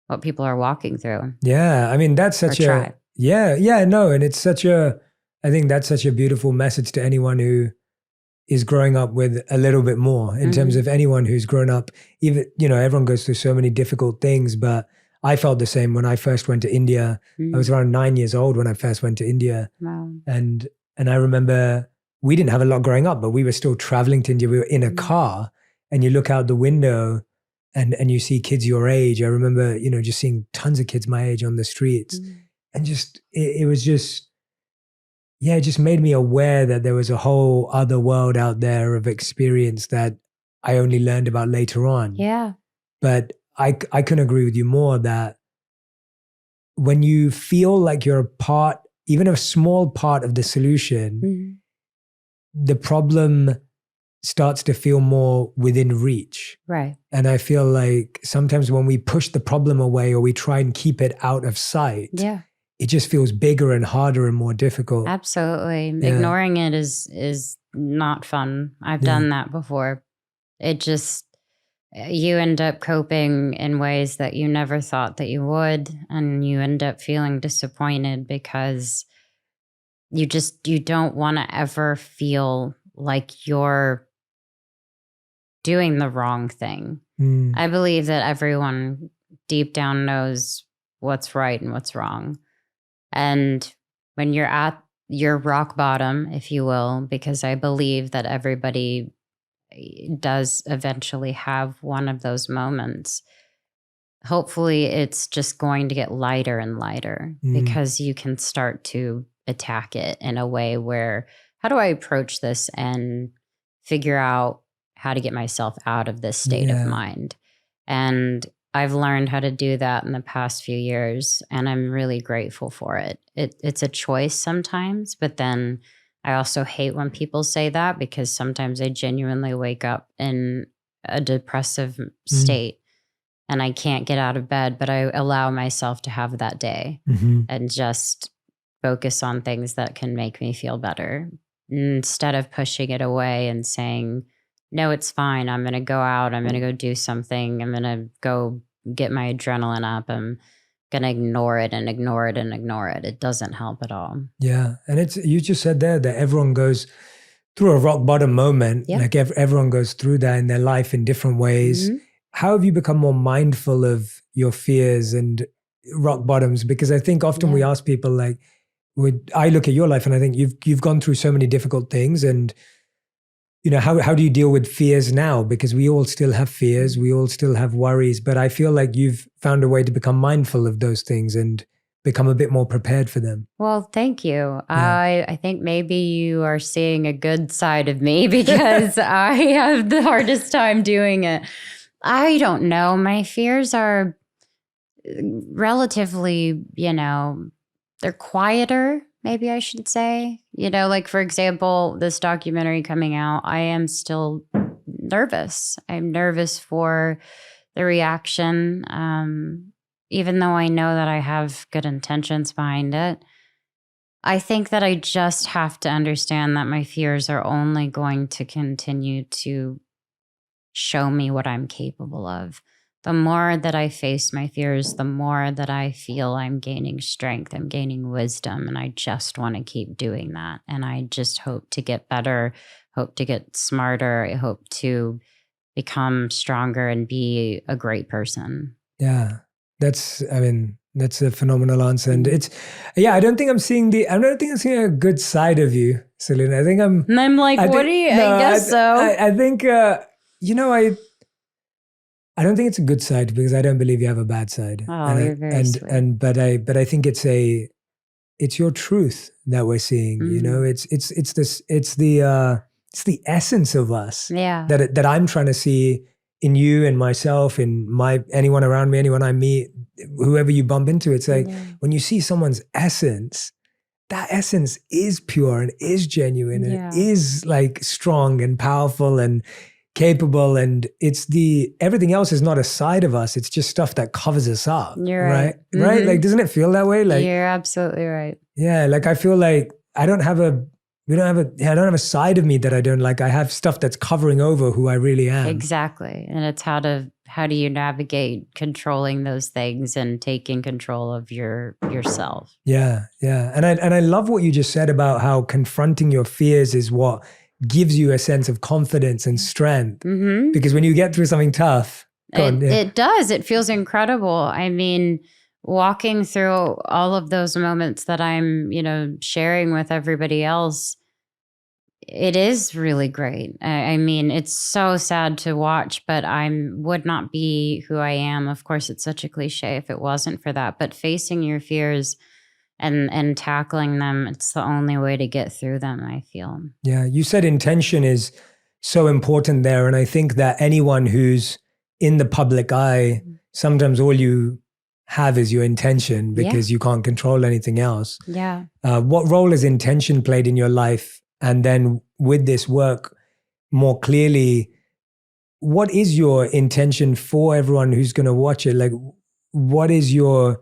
what people are walking through. Yeah. I mean, that's such and it's I think that's such a beautiful message to anyone who is growing up with a little bit more in terms of anyone who's grown up. Even, everyone goes through so many difficult things, but I felt the same when I first went to India. I was around 9 years old when I first went to India. Wow. And I remember we didn't have a lot growing up, but we were still traveling to India. We were in a car, and you look out the window and you see kids your age. I remember, just seeing tons of kids my age on the streets, and just, it was just, it just made me aware that there was a whole other world out there of experience that I only learned about later on. Yeah. But I couldn't agree with you more that when you feel like you're a part, even a small part of the solution, the problem starts to feel more within reach. Right. And I feel like sometimes when we push the problem away or we try and keep it out of sight, it just feels bigger and harder and more difficult. Absolutely. Yeah. Ignoring it is not fun. I've done that before. It just, you end up coping in ways that you never thought that you would, and you end up feeling disappointed because you don't want to ever feel like you're doing the wrong thing. I believe that everyone deep down knows what's right and what's wrong. And when you're at your rock bottom, if you will, because I believe that everybody does eventually have one of those moments, hopefully it's just going to get lighter and lighter because you can start to attack it in a way where, how do I approach this and figure out how to get myself out of this state of mind? And I've learned how to do that in the past few years, and I'm really grateful for it. It's a choice sometimes, but then I also hate when people say that, because sometimes I genuinely wake up in a depressive state and I can't get out of bed, but I allow myself to have that day and just focus on things that can make me feel better instead of pushing it away and saying, no, it's fine. I'm going to go out. I'm going to go do something. I'm going to go get my adrenaline up. I'm going to ignore it and ignore it and ignore it. It doesn't help at all. Yeah. And you just said there that everyone goes through a rock bottom moment. Yep. Like everyone goes through that in their life in different ways. How have you become more mindful of your fears and rock bottoms? Because I think often we ask people, like, I look at your life and I think you've gone through so many difficult things, and you know, how do you deal with fears now? Because we all still have fears, we all still have worries, but I feel like you've found a way to become mindful of those things and become a bit more prepared for them. Well, thank you. Yeah. I think maybe you are seeing a good side of me, because I have the hardest time doing it. I don't know. My fears are relatively, they're quieter, maybe I should say. Like, for example, this documentary coming out, I am still nervous. I'm nervous for the reaction, even though I know that I have good intentions behind it. I think that I just have to understand that my fears are only going to continue to show me what I'm capable of. The more that I face my fears, the more that I feel I'm gaining strength, I'm gaining wisdom, and I just want to keep doing that. And I just hope to get better, hope to get smarter, I hope to become stronger and be a great person. Yeah, that's a phenomenal answer. And I don't think I'm seeing a good side of you, Selena. I think I'm like, I guess so. I think, I don't think it's a good side, because I don't believe you have a bad side. Oh, you're very sweet. But I think it's your truth that we're seeing. It's the essence of us. Yeah. That I'm trying to see in you and myself, in anyone around me, anyone I meet, whoever you bump into. It's like when you see someone's essence, that essence is pure and is genuine and is like strong and powerful and capable, and everything else is not a side of us. It's just stuff that covers us up. You're right. Right? Like, doesn't it feel that way? Like, you're absolutely right. Yeah. Like, I feel like I don't have a side of me that I don't like. I have stuff that's covering over who I really am. Exactly. And it's how do you navigate controlling those things and taking control of yourself. Yeah. Yeah. And I love what you just said about how confronting your fears is what gives you a sense of confidence and strength. Because when you get through something tough, it does. It feels incredible. I mean, walking through all of those moments that I'm, sharing with everybody else, it is really great. I mean, it's so sad to watch, but I would not be who I am. Of course, it's such a cliche if it wasn't for that. But facing your fears and tackling them, it's the only way to get through them, I feel. Yeah, you said intention is so important there. And I think that anyone who's in the public eye, sometimes all you have is your intention, because you can't control anything else. Yeah. What role has intention played in your life? And then with this work, more clearly, what is your intention for everyone who's going to watch it? Like, what is your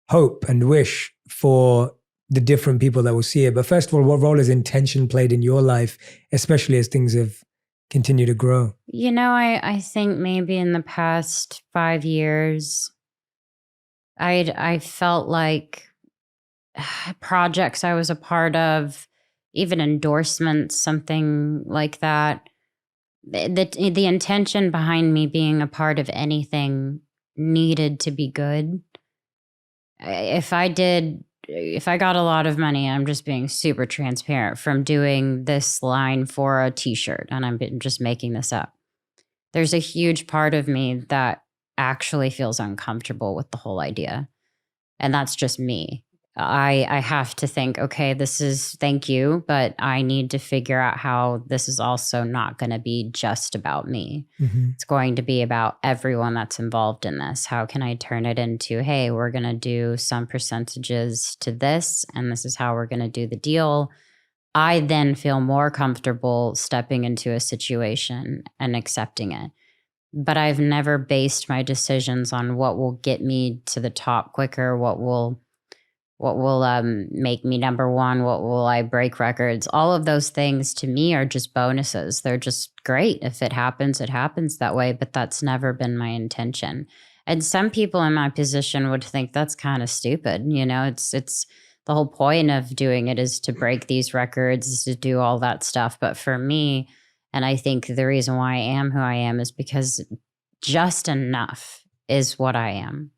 hope and wish for the different people that will see it? But first of all, what role has intention played in your life, especially as things have continue to grow? You know, I think maybe in the past 5 years, I felt like projects I was a part of, even endorsements, something like that. The intention behind me being a part of anything needed to be good. If I got a lot of money, I'm just being super transparent, from doing this line for a t-shirt, and I'm just making this up. There's a huge part of me that actually feels uncomfortable with the whole idea. And that's just me. I have to think, okay, thank you, but I need to figure out how this is also not going to be just about me. Mm-hmm. It's going to be about everyone that's involved in this. How can I turn it into, hey, we're going to do some percentages to this, and this is how we're going to do the deal. I then feel more comfortable stepping into a situation and accepting it. But I've never based my decisions on what will get me to the top quicker, what will make me number one, what will I break records. All of those things to me are just bonuses. They're just great. If it happens that way, but that's never been my intention. And some people in my position would think that's kind of stupid. You know, it's the whole point of doing it is to break these records, is to do all that stuff. But for me, and I think the reason why I am who I am is because just enough is what I am.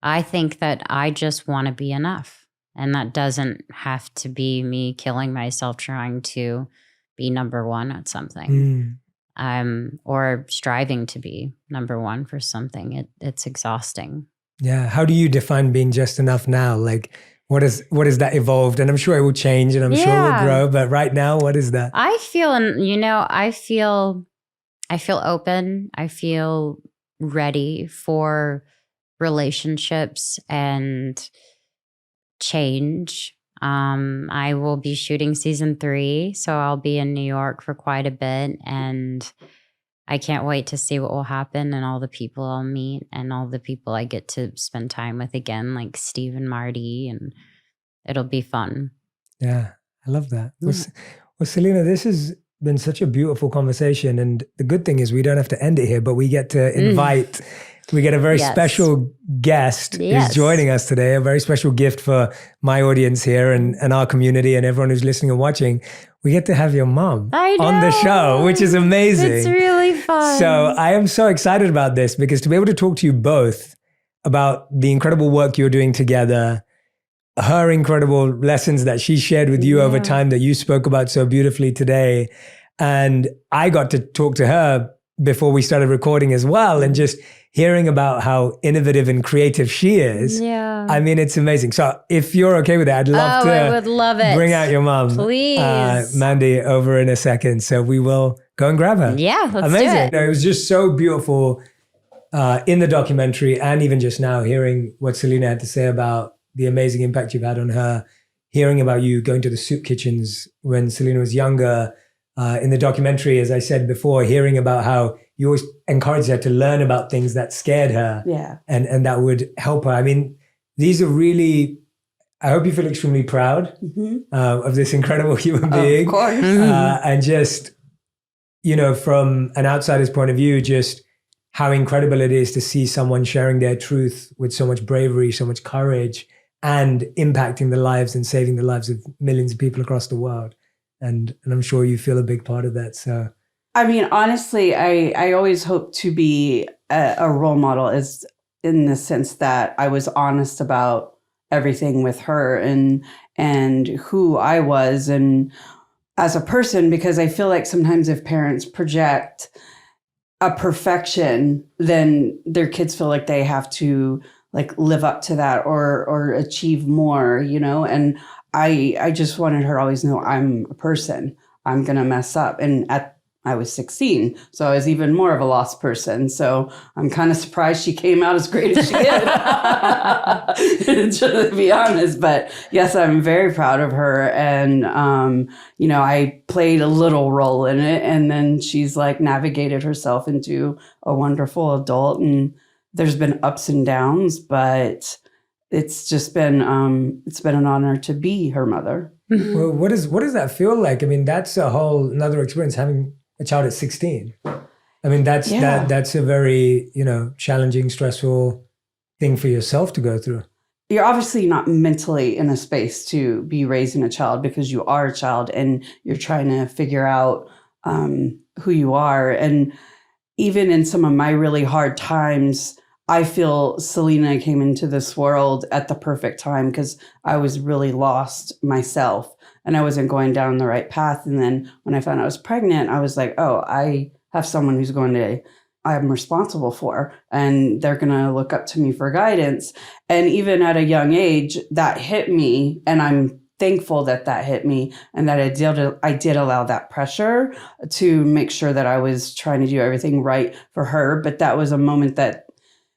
I think that I just want to be enough. And that doesn't have to be me killing myself trying to be number one at something. Or striving to be number one for something. It's exhausting. Yeah. How do you define being just enough now? Like, what is that evolved? And I'm sure it will change, and I'm sure it will grow. But right now, what is that? I feel open. I feel ready for relationships and change. I will be shooting season 3, so I'll be in New York for quite a bit, and I can't wait to see what will happen and all the people I'll meet and all the people I get to spend time with again, like Steve and Marty, and it'll be fun. Yeah, I love that. Well, Selena, this has been such a beautiful conversation, and the good thing is we don't have to end it here, but we get to invite we get a very special guest who's joining us today, a very special gift for my audience here and our community and everyone who's listening and watching. We get to have your mom on the show, which is amazing. It's really fun. So I am so excited about this, because to be able to talk to you both about the incredible work you're doing together, her incredible lessons that she shared with you over time that you spoke about so beautifully today. And I got to talk to her before we started recording as well, and just hearing about how innovative and creative she is. Yeah. I mean, it's amazing. So if you're okay with it, I'd love to I would love it. Bring out your mom. Please. Mandy, over in a second. So we will go and grab her. Yeah, let's amazing. do it. No, it was just so beautiful in the documentary, and even just now hearing what Selena had to say about the amazing impact you've had on her, hearing about you going to the soup kitchens when Selena was younger. In the documentary, as I said before, hearing about how you always encouraged her to learn about things that scared her. Yeah. And that would help her. I mean, these are really, I hope you feel extremely proud of this incredible human being. Of course. And just, you know, from an outsider's point of view, just how incredible it is to see someone sharing their truth with so much bravery, so much courage, and impacting the lives and saving the lives of millions of people across the world. And I'm sure you feel a big part of that. So, I mean, honestly, I always hope to be a role model, is in the sense that I was honest about everything with her and who I was and as a person, because I feel like sometimes if parents project a perfection, then their kids feel like they have to like live up to that or achieve more, you know, and I just wanted her to always know I'm a person. I'm going to mess up. And I was 16, so I was even more of a lost person. So I'm kind of surprised she came out as great as she did, to be honest. But yes, I'm very proud of her. And, you know, I played a little role in it. And then she's like navigated herself into a wonderful adult. And there's been ups and downs, but it's just been an honor to be her mother. Well, what does that feel like? I mean, that's a whole another experience, having a child at 16. I mean, that's a very, challenging, stressful thing for yourself to go through. You're obviously not mentally in a space to be raising a child because you are a child and you're trying to figure out who you are. And even in some of my really hard times, I feel Selena came into this world at the perfect time because I was really lost myself and I wasn't going down the right path. And then when I found out I was pregnant, I was like, oh, I have someone who's I'm responsible for, and they're going to look up to me for guidance. And even at a young age, that hit me, and I'm thankful that hit me, and that I did allow that pressure to make sure that I was trying to do everything right for her. But that was a moment that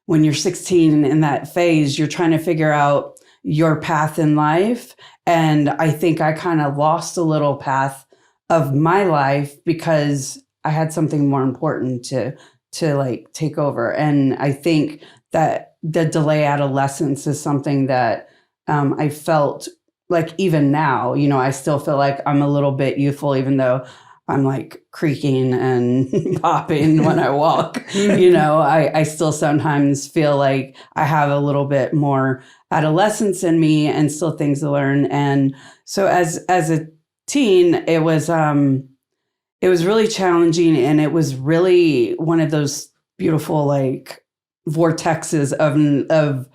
when you're 16 in that phase, you're trying to figure out your path in life. And I think I kind of lost a little path of my life because I had something more important to like take over. And I think that the delay adolescence is something that I felt like even now, I still feel like I'm a little bit youthful, even though I'm like creaking and popping when I walk. I still sometimes feel like I have a little bit more adolescence in me and still things to learn. And so as a teen, it was really challenging, and it was really one of those beautiful like vortexes of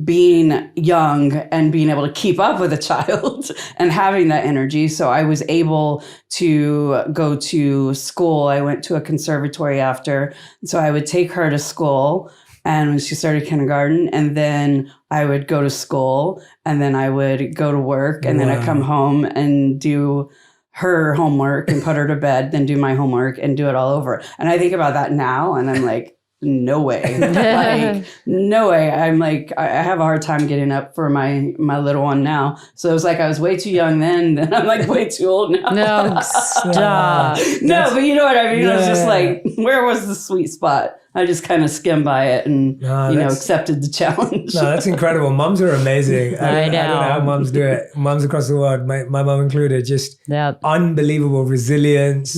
being young and being able to keep up with a child and having that energy. So I was able to go to school. I went to a conservatory after. So I would take her to school, and when she started kindergarten, and then I would go to school, and then I would go to work, and then I'd come home and do her homework and put her to bed, then do my homework and do it all over. And I think about that now, and I'm like, no way. Like, no way. I'm like, I have a hard time getting up for my little one now. So it was like I was way too young then I'm like way too old now. No, stop. No, but you know what I mean? It was just like, where was the sweet spot? I just kind of skimmed by it and, accepted the challenge. No, that's incredible. Moms are amazing. I don't know how moms do it. Moms across the world, my mom included, just unbelievable resilience,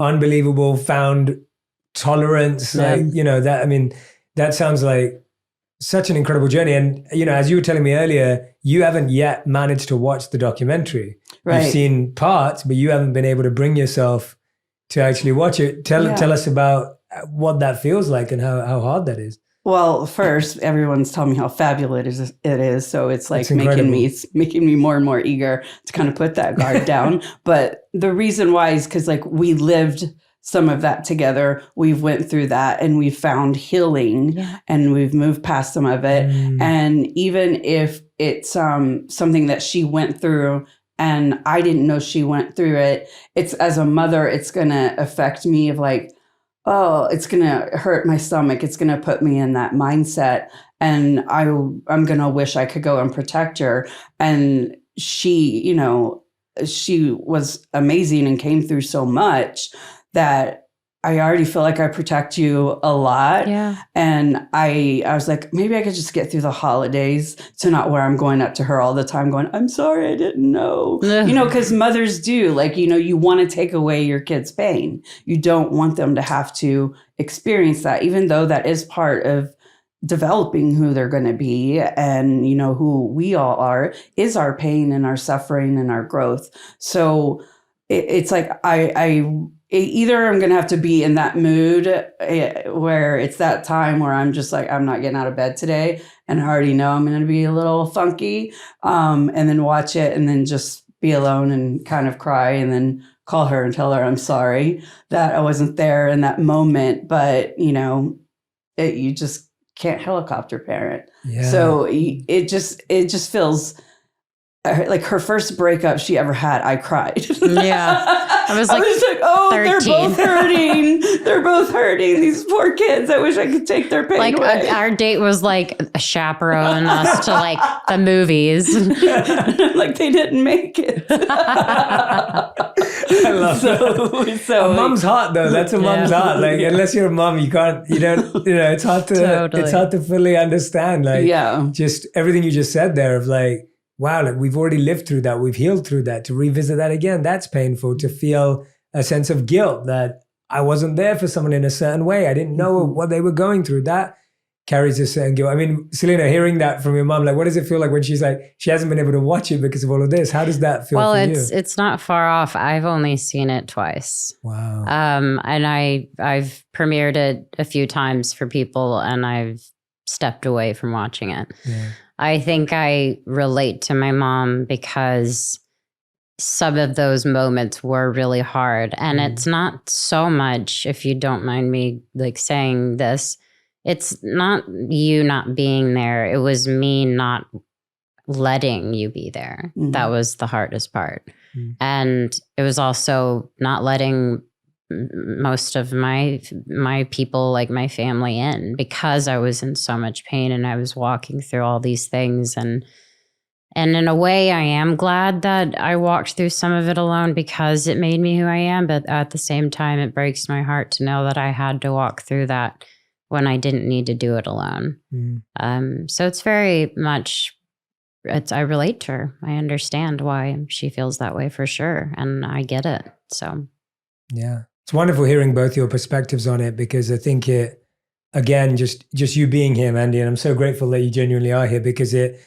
unbelievable found tolerance. That sounds like such an incredible journey. And, as you were telling me earlier, you haven't yet managed to watch the documentary. Right. You've seen parts, but you haven't been able to bring yourself to actually watch it. Tell us about what that feels like and how hard that is. Well, first, everyone's telling me how fabulous it is. So it's like making me more and more eager to kind of put that guard down. But the reason why is because like we lived some of that together. We've went through that and we've found healing and we've moved past some of it. And even if it's something that she went through and I didn't know she went through it, it's as a mother, it's going to affect me of like, oh, it's going to hurt my stomach. It's going to put me in that mindset. And I'm going to wish I could go and protect her. And she, she was amazing and came through so much that I already feel like I protect you a lot. Yeah. And I was like, maybe I could just get through the holidays to not where I'm going up to her all the time going, I'm sorry, I didn't know. Because mothers do, like, you want to take away your kid's pain. You don't want them to have to experience that, even though that is part of developing who they're going to be and, who we all are, is our pain and our suffering and our growth. So it's like either I'm going to have to be in that mood where it's that time where I'm just like, I'm not getting out of bed today. And I already know I'm going to be a little funky. And then watch it and then just be alone and kind of cry and then call her and tell her I'm sorry that I wasn't there in that moment. But, you just can't helicopter parent. Yeah. So it just feels like her first breakup she ever had, I cried. Yeah. I was like, oh, 13. They're both hurting. They're both hurting. These poor kids. I wish I could take their pain away. Our date was like a chaperone us to like the movies. Like they didn't make it. I love that. So a mom's heart though. That's a mom's heart. Like unless you're a mom, you don't, it's hard to, it's hard to fully understand. Like just everything you just said there of like, wow, like we've already lived through that. We've healed through that. To revisit that again, that's painful. To feel a sense of guilt that I wasn't there for someone in a certain way. I didn't know what they were going through. That carries a certain guilt. I mean, Selena, hearing that from your mom, like, what does it feel like when she's like, she hasn't been able to watch it because of all of this? How does that feel for you? Well, it's not far off. I've only seen it twice. Wow. And I've premiered it a few times for people, and I've stepped away from watching it. Yeah. I think I relate to my mom because some of those moments were really hard. And it's not so much, if you don't mind me like saying this, it's not you not being there. It was me not letting you be there. Mm-hmm. That was the hardest part. Mm-hmm. And it was also not letting most of my people, like my family, in, because I was in so much pain and I was walking through all these things. And in a way, I am glad that I walked through some of it alone because it made me who I am. But at the same time, it breaks my heart to know that I had to walk through that when I didn't need to do it alone. So it's very much, I relate to her. I understand why she feels that way for sure. And I get it. So, yeah. It's wonderful hearing both your perspectives on it, because I think it, again, just you being here, Mandy, and I'm so grateful that you genuinely are here, because it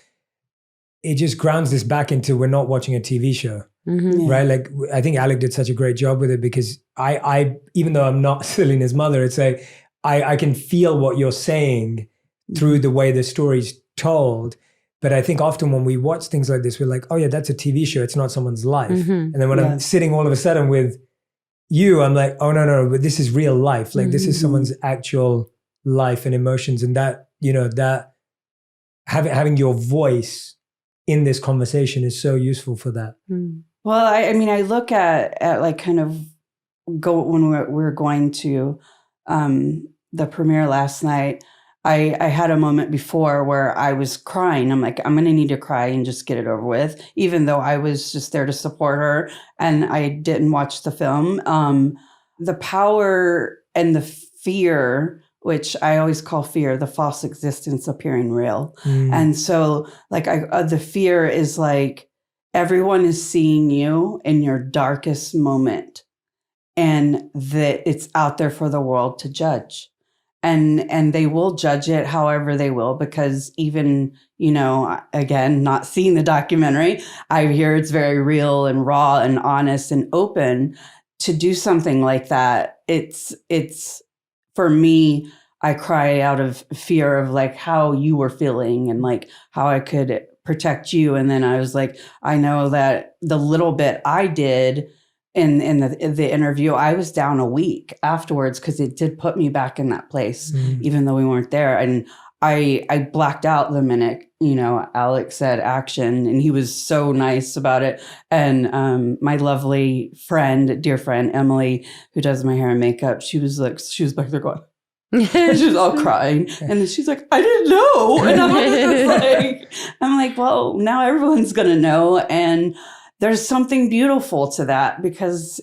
just grounds this back into, we're not watching a TV show, right? Like, I think Alec did such a great job with it, because I even though I'm not Selena's mother, it's like, I can feel what you're saying through the way the story's told. But I think often when we watch things like this, we're like, oh yeah, that's a TV show. It's not someone's life. And then when I'm sitting all of a sudden with you, I'm like, oh no, but this is real life. Like this is someone's actual life and emotions. And that, that having your voice in this conversation is so useful for that. Well, I mean, I look at like kind of when we're going to the premiere last night, I had a moment before where I was crying. I'm like, I'm going to need to cry and just get it over with, even though I was just there to support her and I didn't watch the film. The power and the fear, which I always call fear, the false existence appearing real. And so like the fear is like, everyone is seeing you in your darkest moment and that it's out there for the world to judge. And they will judge it however they will, because even, again, not seeing the documentary, I hear it's very real and raw and honest and open. To do something like that, it's for me, I cry out of fear of like how you were feeling and like how I could protect you. And then I was like, I know that the little bit I did in the interview, I was down a week afterwards because it did put me back in that place, even though we weren't there. And I blacked out the minute, Alex said action, and he was so nice about it. And my lovely friend, dear friend, Emily, who does my hair and makeup, she was back there going, and she was all crying. And then she's like, I didn't know. And I'm like, well, now everyone's going to know. And there's something beautiful to that, because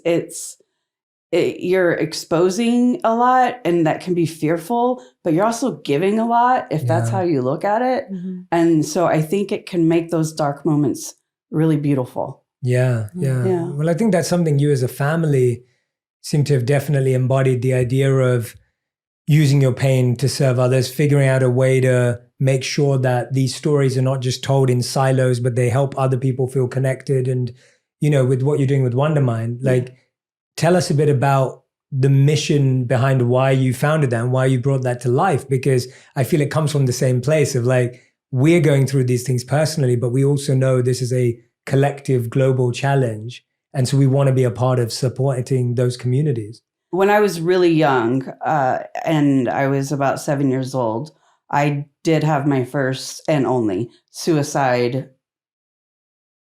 you're exposing a lot, and that can be fearful, but you're also giving a lot if that's how you look at it. And so I think it can make those dark moments really beautiful. Yeah. Well, I think that's something you as a family seem to have definitely embodied, the idea of using your pain to serve others, figuring out a way to make sure that these stories are not just told in silos, but they help other people feel connected. And, with what you're doing with Wondermind, like, tell us a bit about the mission behind why you founded that and why you brought that to life, because I feel it comes from the same place of like, we're going through these things personally, but we also know this is a collective global challenge. And so we want to be a part of supporting those communities. When I was really young, and I was about 7 years old, I did have my first and only suicide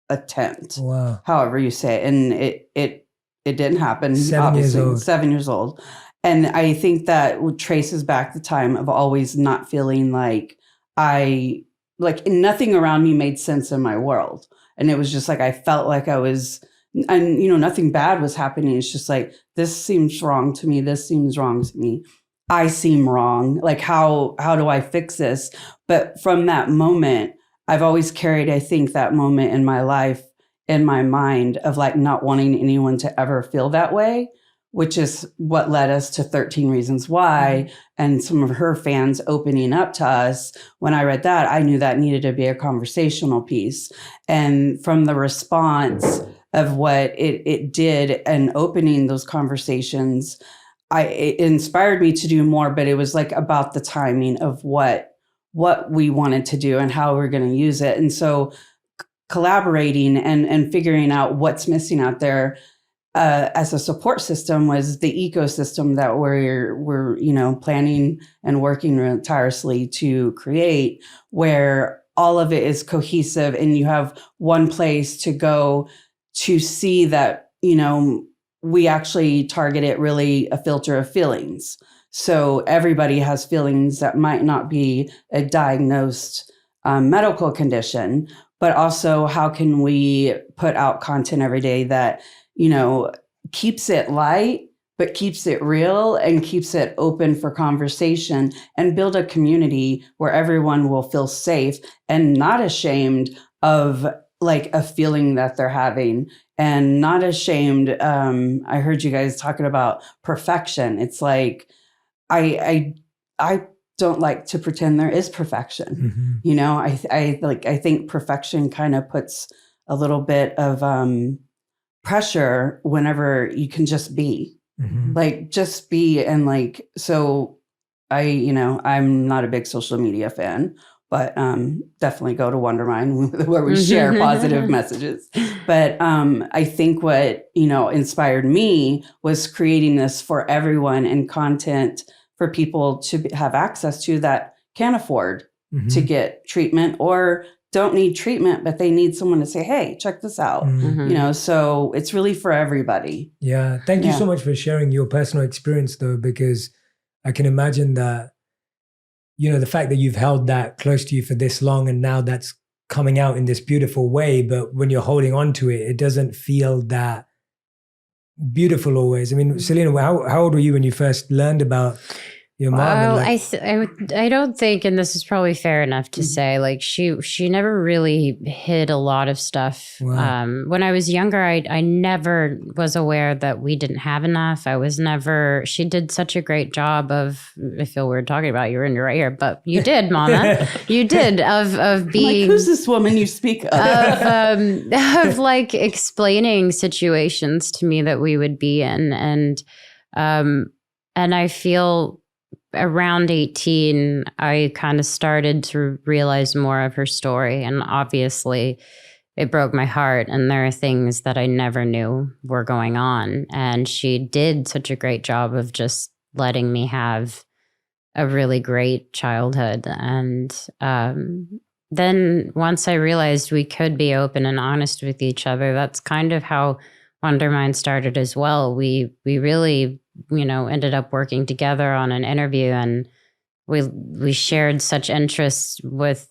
attempt. Wow. However you say it. And it didn't happen. 7 years old. 7 years old. And I think that traces back the time of always not feeling like nothing around me made sense in my world. And it was just like, I felt like I was, and nothing bad was happening. It's just like, this seems wrong to me. This seems wrong to me. I seem wrong. Like, how do I fix this? But from that moment, I've always carried, I think, that moment in my life in my mind of like not wanting anyone to ever feel that way, which is what led us to 13 Reasons Why and some of her fans opening up to us. When I read that, I knew that needed to be a conversational piece. And from the response of what it did and opening those conversations, it inspired me to do more, but it was like about the timing of what we wanted to do and how we're going to use it. And so collaborating and figuring out what's missing out there as a support system was the ecosystem that we're planning and working tirelessly to create, where all of it is cohesive and you have one place to go to see that, we actually targeted really a filter of feelings. So everybody has feelings that might not be a diagnosed medical condition, but also how can we put out content every day that, keeps it light, but keeps it real and keeps it open for conversation and build a community where everyone will feel safe and not ashamed of like a feeling that they're having and not ashamed. I heard you guys talking about perfection. It's like, I don't like to pretend there is perfection. I think perfection kind of puts a little bit of pressure whenever you can just be. Like just be. And like, so I'm not a big social media fan, but definitely go to Wondermind where we share positive messages. But I think what, inspired me was creating this for everyone and content for people to have access to that can't afford to get treatment or don't need treatment, but they need someone to say, hey, check this out. So it's really for everybody. Yeah. Thank you so much for sharing your personal experience though, because I can imagine that, the fact that you've held that close to you for this long and now that's coming out in this beautiful way, but when you're holding on to it, it doesn't feel that beautiful always. I mean, Selena, how old were you when you first learned about your mom? Well, I don't think, and this is probably fair enough to say, like she never really hid a lot of stuff. Wow. When I was younger, I never was aware that we didn't have enough. She did such a great job of, I feel weird talking about you in your right ear, but you did, Mama. You did of being. Like, who's this woman you speak of? Of like explaining situations to me that we would be in. And I feel around 18, I kind of started to realize more of her story. And obviously, it broke my heart. And there are things that I never knew were going on. And she did such a great job of just letting me have a really great childhood. And then once I realized we could be open and honest with each other, that's kind of how Wondermind started as well. We really ended up working together on an interview, and we shared such interests with,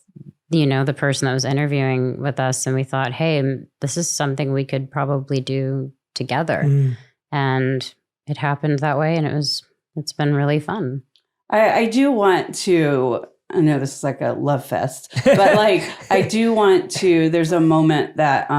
the person that was interviewing with us. And we thought, hey, this is something we could probably do together. And it happened that way. And it's been really fun. I do want to, I know this is like a love fest, but like, I do want to, there's a moment that,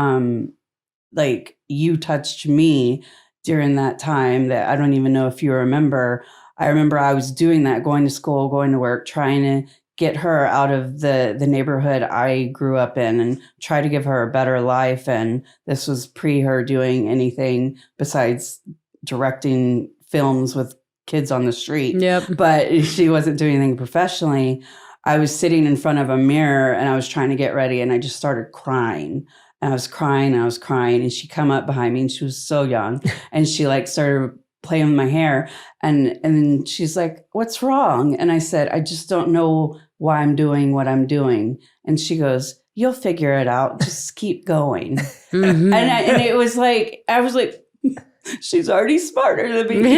like you touched me during that time that I don't even know if you remember. I remember I was doing that, going to school, going to work, trying to get her out of the neighborhood I grew up in and try to give her a better life. And this was pre her doing anything besides directing films with kids on the street. Yep. But she wasn't doing anything professionally. I was sitting in front of a mirror and I was trying to get ready and I just started crying. And I was crying and she come up behind me and she was so young and she like started playing with my hair and then she's like, what's wrong? And I said, I just don't know why I'm doing what I'm doing. And she goes, you'll figure it out. Just keep going. And it was like, I was like, she's already smarter than me.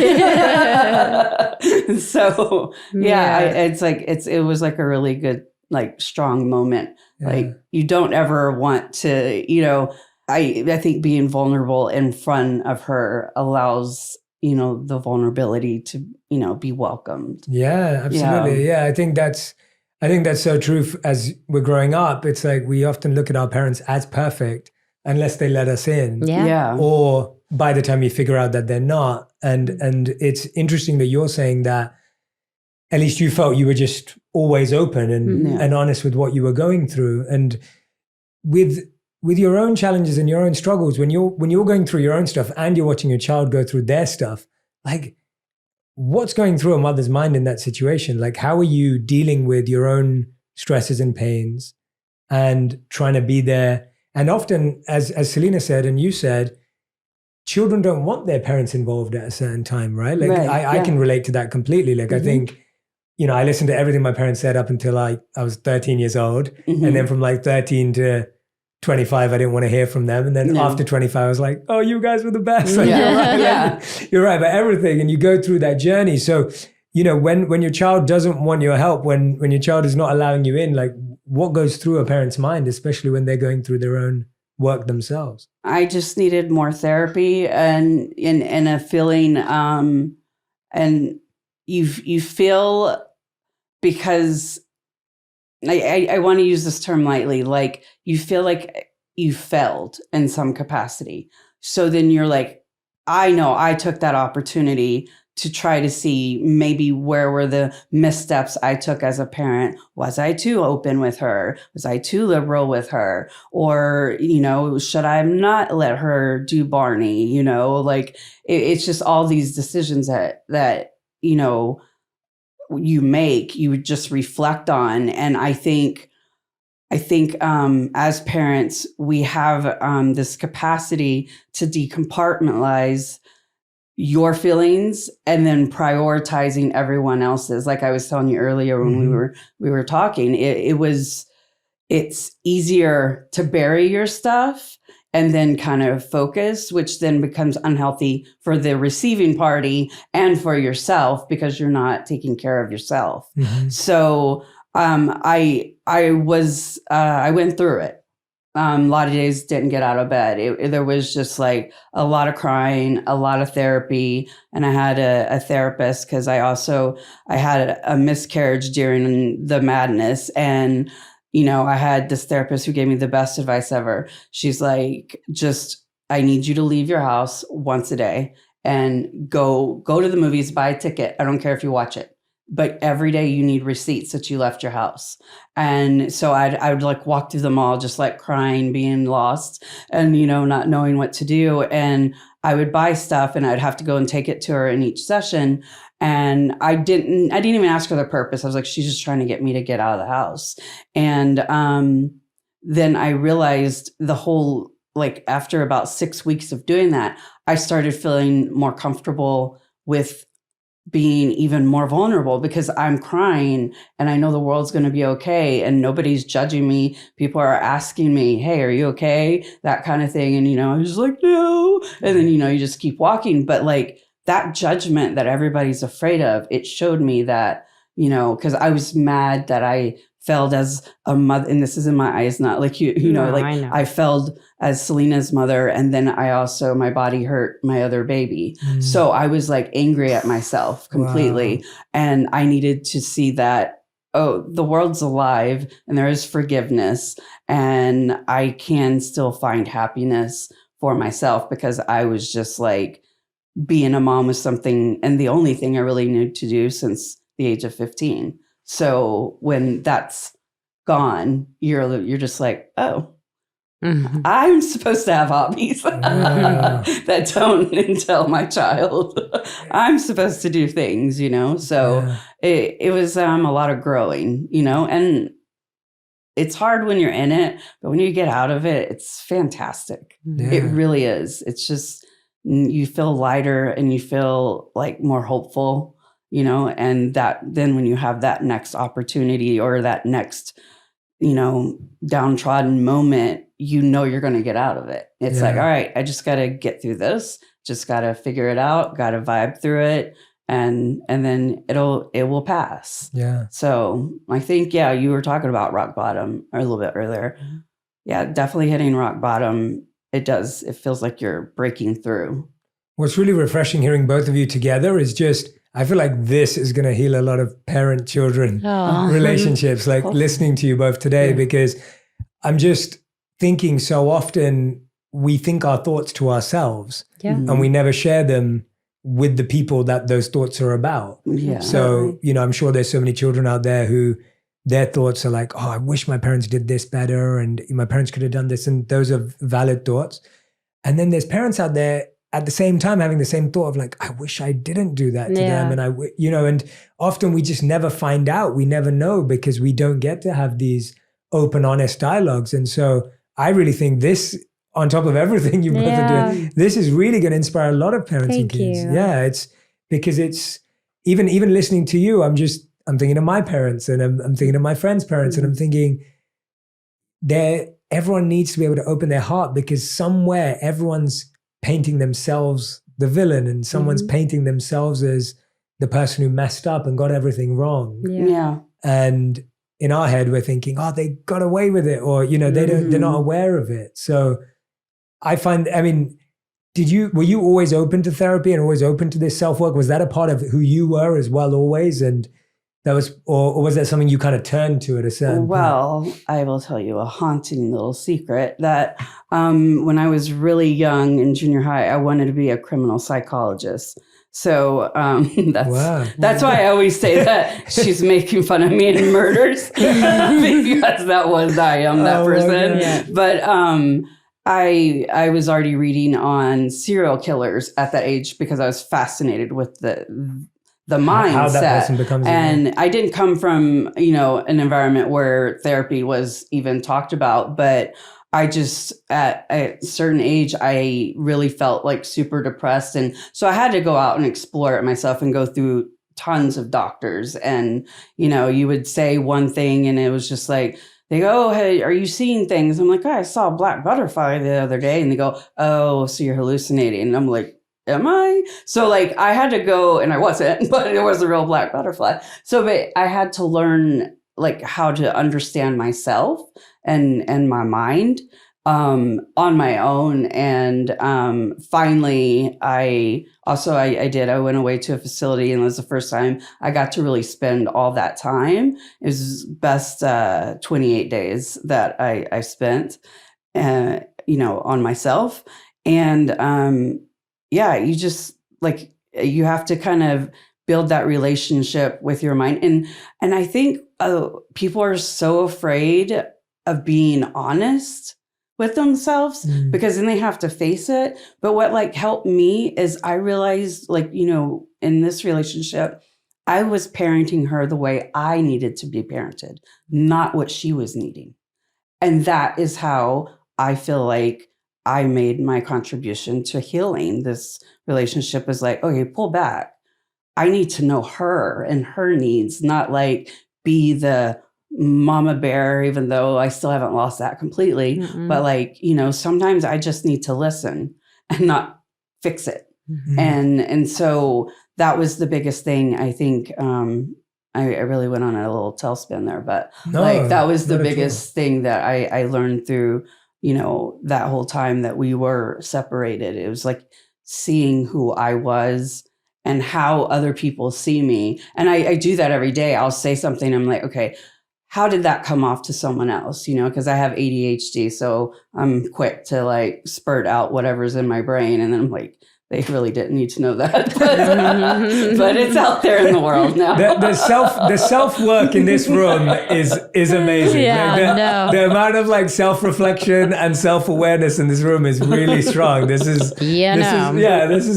So it was like a really good, like strong moment. Like you don't ever want to, I think being vulnerable in front of her allows, the vulnerability to, be welcomed. Yeah, absolutely. Yeah. I think that's so true. As we're growing up, it's like we often look at our parents as perfect, unless they let us in. Yeah. Or by the time you figure out that they're not. And it's interesting that you're saying that at least you felt you were just always open and honest with what you were going through. And with your own challenges and your own struggles, when you're going through your own stuff and you're watching your child go through their stuff, like, what's going through a mother's mind in that situation? Like, how are you dealing with your own stresses and pains and trying to be there? And often, as Selena said, and you said, children don't want their parents involved at a certain time, right? Like, I can relate to that completely. Like, I think, I listened to everything my parents said up until I was 13 years old. And then from like 13 to 25, I didn't want to hear from them. And then after 25, I was like, oh, you guys were the best. Like, you're right about everything. And you go through that journey. So, when your child doesn't want your help, when your child is not allowing you in, like, what goes through a parent's mind, especially when they're going through their own work themselves? I just needed more therapy and a feeling, and you feel, because I want to use this term lightly, like, you feel like you failed in some capacity. So then you're like, I know I took that opportunity to try to see maybe where were the missteps I took as a parent. Was I too open with her? Was I too liberal with her? Or, should I not let her do Barney? Like, it's just all these decisions that you make, you would just reflect on. And I think as parents, we have this capacity to decompartmentalize your feelings and then prioritizing everyone else's. Like I was telling you earlier when we were talking, it's easier to bury your stuff and then kind of focus, which then becomes unhealthy for the receiving party and for yourself, because you're not taking care of yourself. So I went through it. A lot of days didn't get out of bed. There was just like a lot of crying, a lot of therapy. And I had a therapist because I had a miscarriage during the madness. And, I had this therapist who gave me the best advice ever. She's like, I need you to leave your house once a day and go to the movies, buy a ticket. I don't care if you watch it. But every day you need receipts that you left your house. And so I would like walk through the mall, just like crying, being lost and, not knowing what to do. And I would buy stuff and I'd have to go and take it to her in each session. And I didn't even ask her the purpose. I was like, she's just trying to get me to get out of the house. And then I realized after about 6 weeks of doing that, I started feeling more comfortable with being even more vulnerable, because I'm crying and I know the world's going to be okay and nobody's judging me. People are asking me, hey, are you okay? That kind of thing. And, I was just like, no. And then, you just keep walking. But like that judgment that everybody's afraid of, it showed me that, because I was mad that I failed as a mother, and this is in my eyes, not like I failed as Selena's mother, and then my body hurt my other baby. So I was like angry at myself completely. Wow. And I needed to see that, the world's alive and there is forgiveness and I can still find happiness for myself, because I was just like, being a mom was something, and the only thing I really knew to do since the age of 15. So when that's gone, you're just like, I'm supposed to have hobbies that don't entail my child. I'm supposed to do things, So it was a lot of growing, and it's hard when you're in it, but when you get out of it, it's fantastic. Yeah. It really is. It's just, you feel lighter and you feel like more hopeful, and that then when you have that next opportunity or that next, downtrodden moment, you're going to get out of it. It's like, all right, I just got to get through this. Just got to figure it out, got to vibe through it. And then it will pass. Yeah. So I think, you were talking about rock bottom a little bit earlier. Yeah, definitely hitting rock bottom. It does. It feels like you're breaking through. What's really refreshing hearing both of you together is just, I feel like this is going to heal a lot of parent-children relationships, like listening to you both today, because I'm just thinking so often we think our thoughts to ourselves, Yeah. and we never share them with the people that those thoughts are about. Yeah. So, I'm sure there's so many children out there who their thoughts are like, oh, I wish my parents did this better, and my parents could have done this. And those are valid thoughts. And then there's parents out there at the same time having the same thought of like, I wish I didn't do that to them. And and often we just never find out. We never know because we don't get to have these open, honest dialogues. And so I really think this, on top of everything you both are doing, this is really going to inspire a lot of parents and kids. Yeah, it's because it's even listening to you, I'm thinking of my parents, and I'm thinking of my friends' parents, and I'm thinking everyone needs to be able to open their heart, because somewhere everyone's painting themselves the villain, and someone's painting themselves as the person who messed up and got everything wrong. Yeah. And in our head, we're thinking, oh, they got away with it, or they're not aware of it. So I find, were you always open to therapy and always open to this self-work? Was that a part of who you were as well always? And that was, or was that something you kind of turned to at a certain point? I will tell you a haunting little secret that when I was really young in junior high, I wanted to be a criminal psychologist. So that's why I always say that she's making fun of me in murders, because I am that person. Yeah. But I was already reading on serial killers at that age because I was fascinated with the mindset. How that person becomes. And I didn't come from, an environment where therapy was even talked about, but I just, at a certain age, I really felt like super depressed. And so I had to go out and explore it myself and go through tons of doctors. And, you would say one thing and it was just like, they go, oh, hey, are you seeing things? I'm like, oh, I saw a black butterfly the other day. And they go, oh, so you're hallucinating. And I'm like, am I? So I had to go, and I wasn't, but it was a real black butterfly. So but I had to learn how to understand myself and my mind on my own. And finally, I went away to a facility, and it was the first time I got to really spend all that time. It was best 28 days that I spent, on myself. And you just you have to kind of build that relationship with your mind. And I think people are so afraid of being honest with themselves because then they have to face it. But what helped me is I realized in this relationship, I was parenting her the way I needed to be parented, not what she was needing. And that is how I feel like I made my contribution to healing this relationship. Is okay, pull back. I need to know her and her needs, not be the mama bear, even though I still haven't lost that completely. Mm-mm. But sometimes I just need to listen and not fix it. Mm-hmm. And so that was the biggest thing. I think I really went on a little tailspin there, but that was the biggest thing that I learned through, that whole time that we were separated. It was seeing who I was and how other people see me. And I do that every day. I'll say something. I'm like, okay, how did that come off to someone else? Because I have ADHD. So I'm quick to spurt out whatever's in my brain. And then I'm like, they really didn't need to know that, but it's out there in the world now. The self-work in this room is amazing. Yeah, the amount of self-reflection and self-awareness in this room is really strong. This is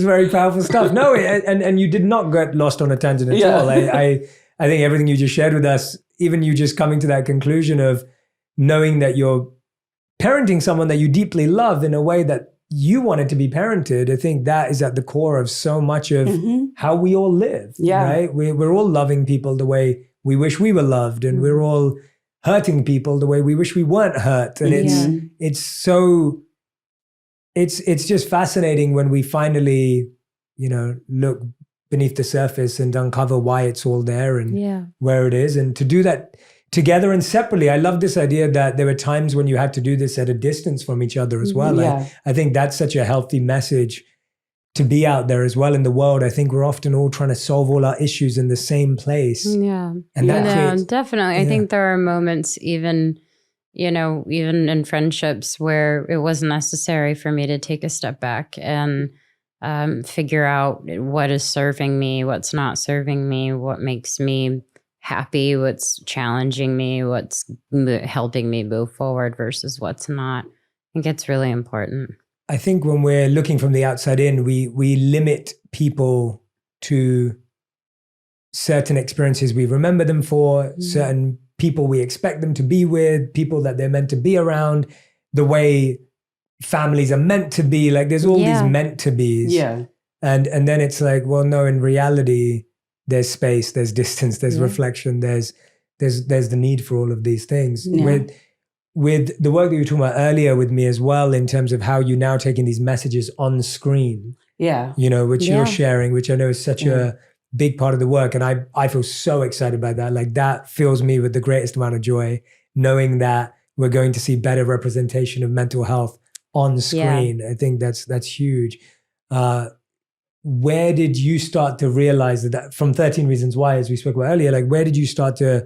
very powerful stuff. No, and you did not get lost on a tangent at all. I think everything you just shared with us, even you just coming to that conclusion of knowing that you're parenting someone that you deeply love in a way that you wanted to be parented, I think that is at the core of so much of how we all live. Yeah. Right? We're all loving people the way we wish we were loved, and we're all hurting people the way we wish we weren't hurt. And it's just fascinating when we finally, look beneath the surface and uncover why it's all there and where it is. And to do that together and separately. I love this idea that there were times when you had to do this at a distance from each other as well. Yeah. I think that's such a healthy message to be out there as well in the world. I think we're often all trying to solve all our issues in the same place. Yeah. And that creates, definitely. I think there are moments even you know, even in friendships where it wasn't necessary for me to take a step back and figure out what is serving me, what's not serving me, what makes me happy, what's challenging me, what's helping me move forward versus what's not. I think it's really important. I think when we're looking from the outside in, we limit people to certain experiences we remember them for, certain people we expect them to be with, people that they're meant to be around, the way families are meant to be. Like there's all these meant to be's. Yeah. And then it's like, well, no, in reality, there's space, there's distance, there's reflection, there's the need for all of these things. Yeah. With the work that you were talking about earlier with me as well, in terms of how you're now taking these messages on screen, you know, which you're sharing, which I know is such a big part of the work. And I feel so excited about that. Like that fills me with the greatest amount of joy, knowing that we're going to see better representation of mental health on screen. I think that's huge. Where did you start to realize that from 13 Reasons Why, as we spoke about earlier, like where did you start to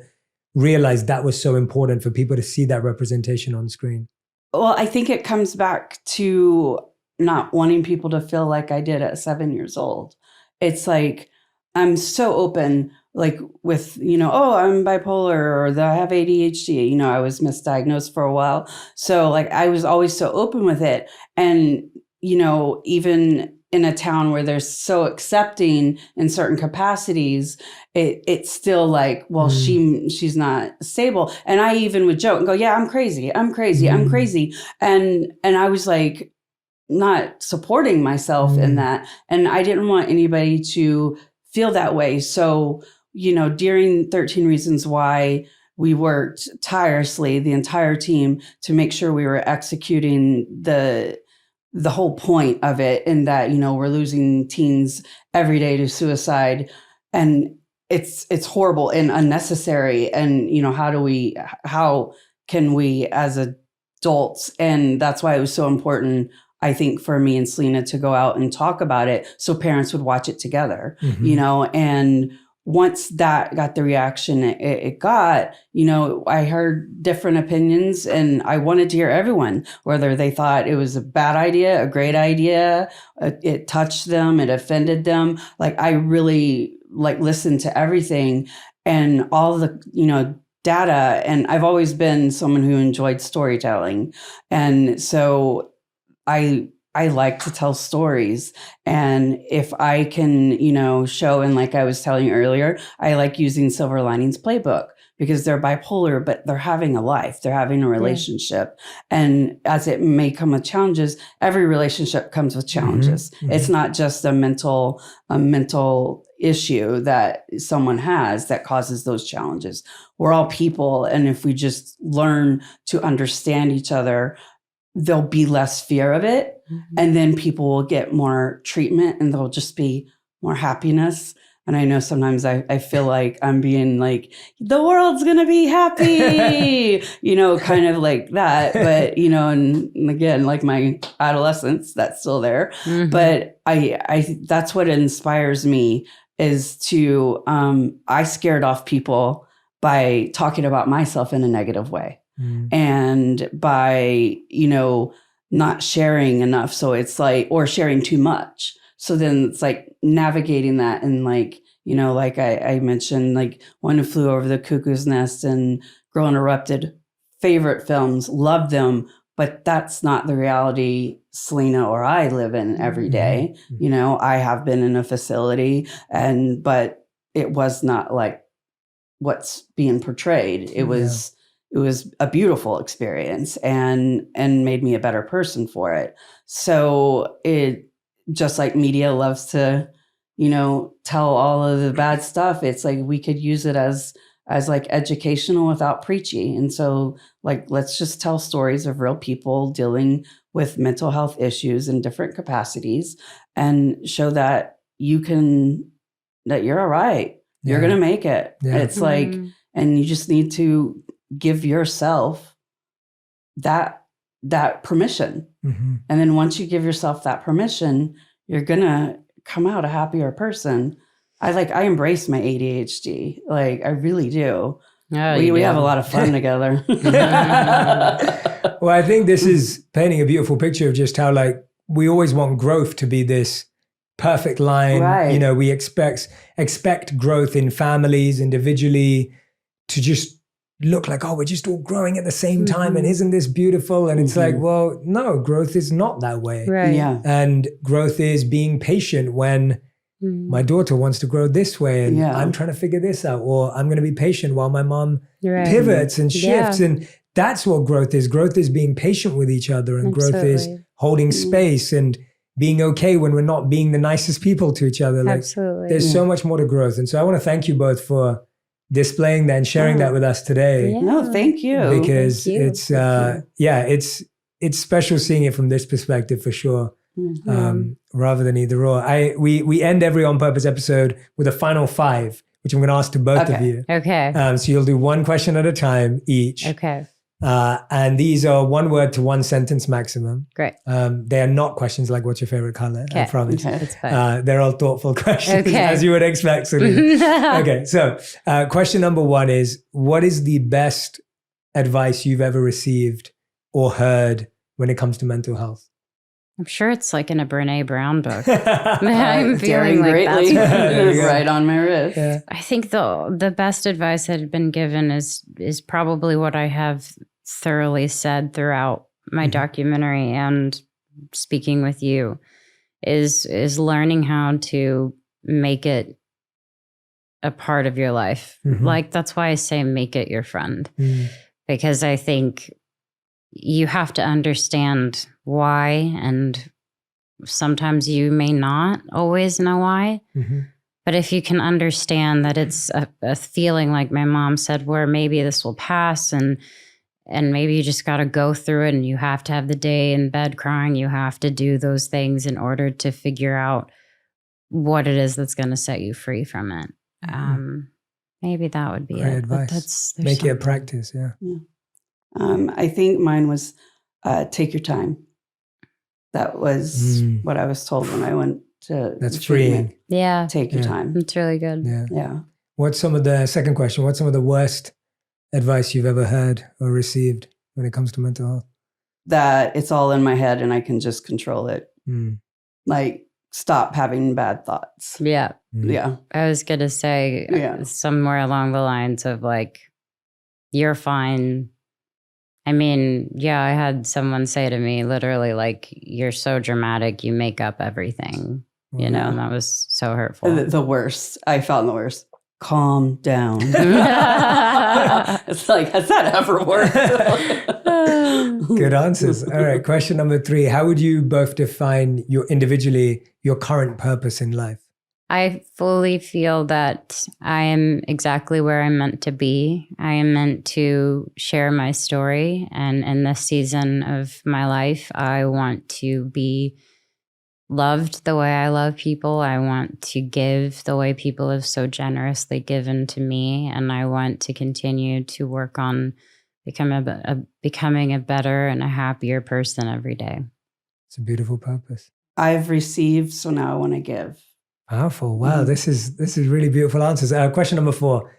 realize that was so important for people to see that representation on screen? Well, I think it comes back to not wanting people to feel like I did at 7 years old. It's like, I'm so open, like with, you know, oh, I'm bipolar or I have ADHD. You know, I was misdiagnosed for a while. So like, I was always so open with it. And, you know, even in a town where they're so accepting in certain capacities, it's still like, well, she's not stable. And I even would joke and go, yeah, I'm crazy. I'm crazy. I'm crazy. And I was like, not supporting myself in that. And I didn't want anybody to feel that way. So, you know, during 13 Reasons Why, we worked tirelessly, the entire team, to make sure we were executing the whole point of it, and that, you know, we're losing teens every day to suicide, and it's horrible and unnecessary. And, you know, how can we as adults, and that's why it was so important, I think, for me and Selena to go out and talk about it so parents would watch it together, you know. And once that got the reaction it got, you know, I heard different opinions, and I wanted to hear everyone, whether they thought it was a bad idea, a great idea, it touched them, it offended them. Like I really like listened to everything and all the, you know, data. And I've always been someone who enjoyed storytelling. And so I like to tell stories. And if I can, you know, show, and like I was telling you earlier, I like using Silver Linings Playbook because they're bipolar, but they're having a life, they're having a relationship. And as it may come with challenges, every relationship comes with challenges. It's not just a mental issue that someone has that causes those challenges. We're all people. And if we just learn to understand each other, there'll be less fear of it. And then people will get more treatment, and there'll just be more happiness. And I know sometimes I feel like I'm being like, the world's going to be happy, you know, kind of like that. But, you know, and again, like my adolescence, that's still there. But I that's what inspires me, is to, I scared off people by talking about myself in a negative way. And by, you know, not sharing enough. So it's like, or sharing too much. So then it's like navigating that. And like, you know, like I mentioned, like One Who Flew Over the Cuckoo's Nest and Girl Interrupted, favorite films, love them. But that's not the reality Selena or I live in every day. You know, I have been in a facility, but it was not like what's being portrayed. It was a beautiful experience and made me a better person for it. So it, just like media loves to, you know, tell all of the bad stuff, it's like we could use it as like educational without preachy. And so like, let's just tell stories of real people dealing with mental health issues in different capacities and show that that you're all right. You're going to make it. It's like, and you just need to give yourself that permission. And then once you give yourself that permission, you're going to come out a happier person. I embrace my ADHD. Like I really do. Oh, we have a lot of fun together. Well, I think this is painting a beautiful picture of just how like we always want growth to be this perfect line. Right. You know, we expect growth in families, individually, to just look like, oh, we're just all growing at the same time. And isn't this beautiful? And it's like, well, no, growth is not that way. Right. Yeah. And growth is being patient when my daughter wants to grow this way and I'm trying to figure this out, or I'm going to be patient while my mom pivots and shifts. And that's what growth is. Growth is being patient with each other, and growth is holding space and being okay when we're not being the nicest people to each other. Like, there's so much more to growth. And so I want to thank you both for displaying that and sharing that with us today. Yeah. No, thank you. Because it's it's special seeing it from this perspective for sure. Rather than either or. We end every On Purpose episode with a final 5, which I'm going to ask to both of you. Okay. So you'll do one question at a time each. Okay. And these are 1 word to 1 sentence maximum. Great. They are not questions like what's your favorite color, I promise. Okay, that's fine. They're all thoughtful questions, as you would expect. Okay, so question number 1 is, what is the best advice you've ever received or heard when it comes to mental health? I'm sure it's like in a Brene Brown book. I'm feeling like greatly. that's right on my wrist. Yeah. I think the best advice that had been given is probably what I have thoroughly said throughout my documentary and speaking with you is learning how to make it a part of your life. Like, that's why I say make it your friend, because I think you have to understand why, and sometimes you may not always know why. But if you can understand that it's a feeling, like my mom said, where maybe this will pass, and maybe you just got to go through it, and you have to have the day in bed crying. You have to do those things in order to figure out what it is that's going to set you free from it. Maybe that would be Great it. advice. Make it a practice. Yeah. I think mine was take your time. That was what I was told when I went to That's treatment. freeing. Yeah. Take your time. It's really good. Yeah. What's some of the worst advice you've ever heard or received when it comes to mental health? That it's all in my head and I can just control it. Like, stop having bad thoughts. Yeah. Yeah. I was going to say somewhere along the lines of like, you're fine. I mean, I had someone say to me literally like, you're so dramatic, you make up everything, you know, and that was so hurtful. The worst. I felt the worst. Calm down. It's like, has that ever worked? Good answers. All right. Question number 3. How would you both define your current purpose in life? I fully feel that I am exactly where I'm meant to be. I am meant to share my story. And in this season of my life, I want to be loved the way I love people. I want to give the way people have so generously given to me. And I want to continue to work on becoming a better and a happier person every day. It's a beautiful purpose. I've received, so now I want to give. Powerful. Wow. This is really beautiful answers. Question number 4.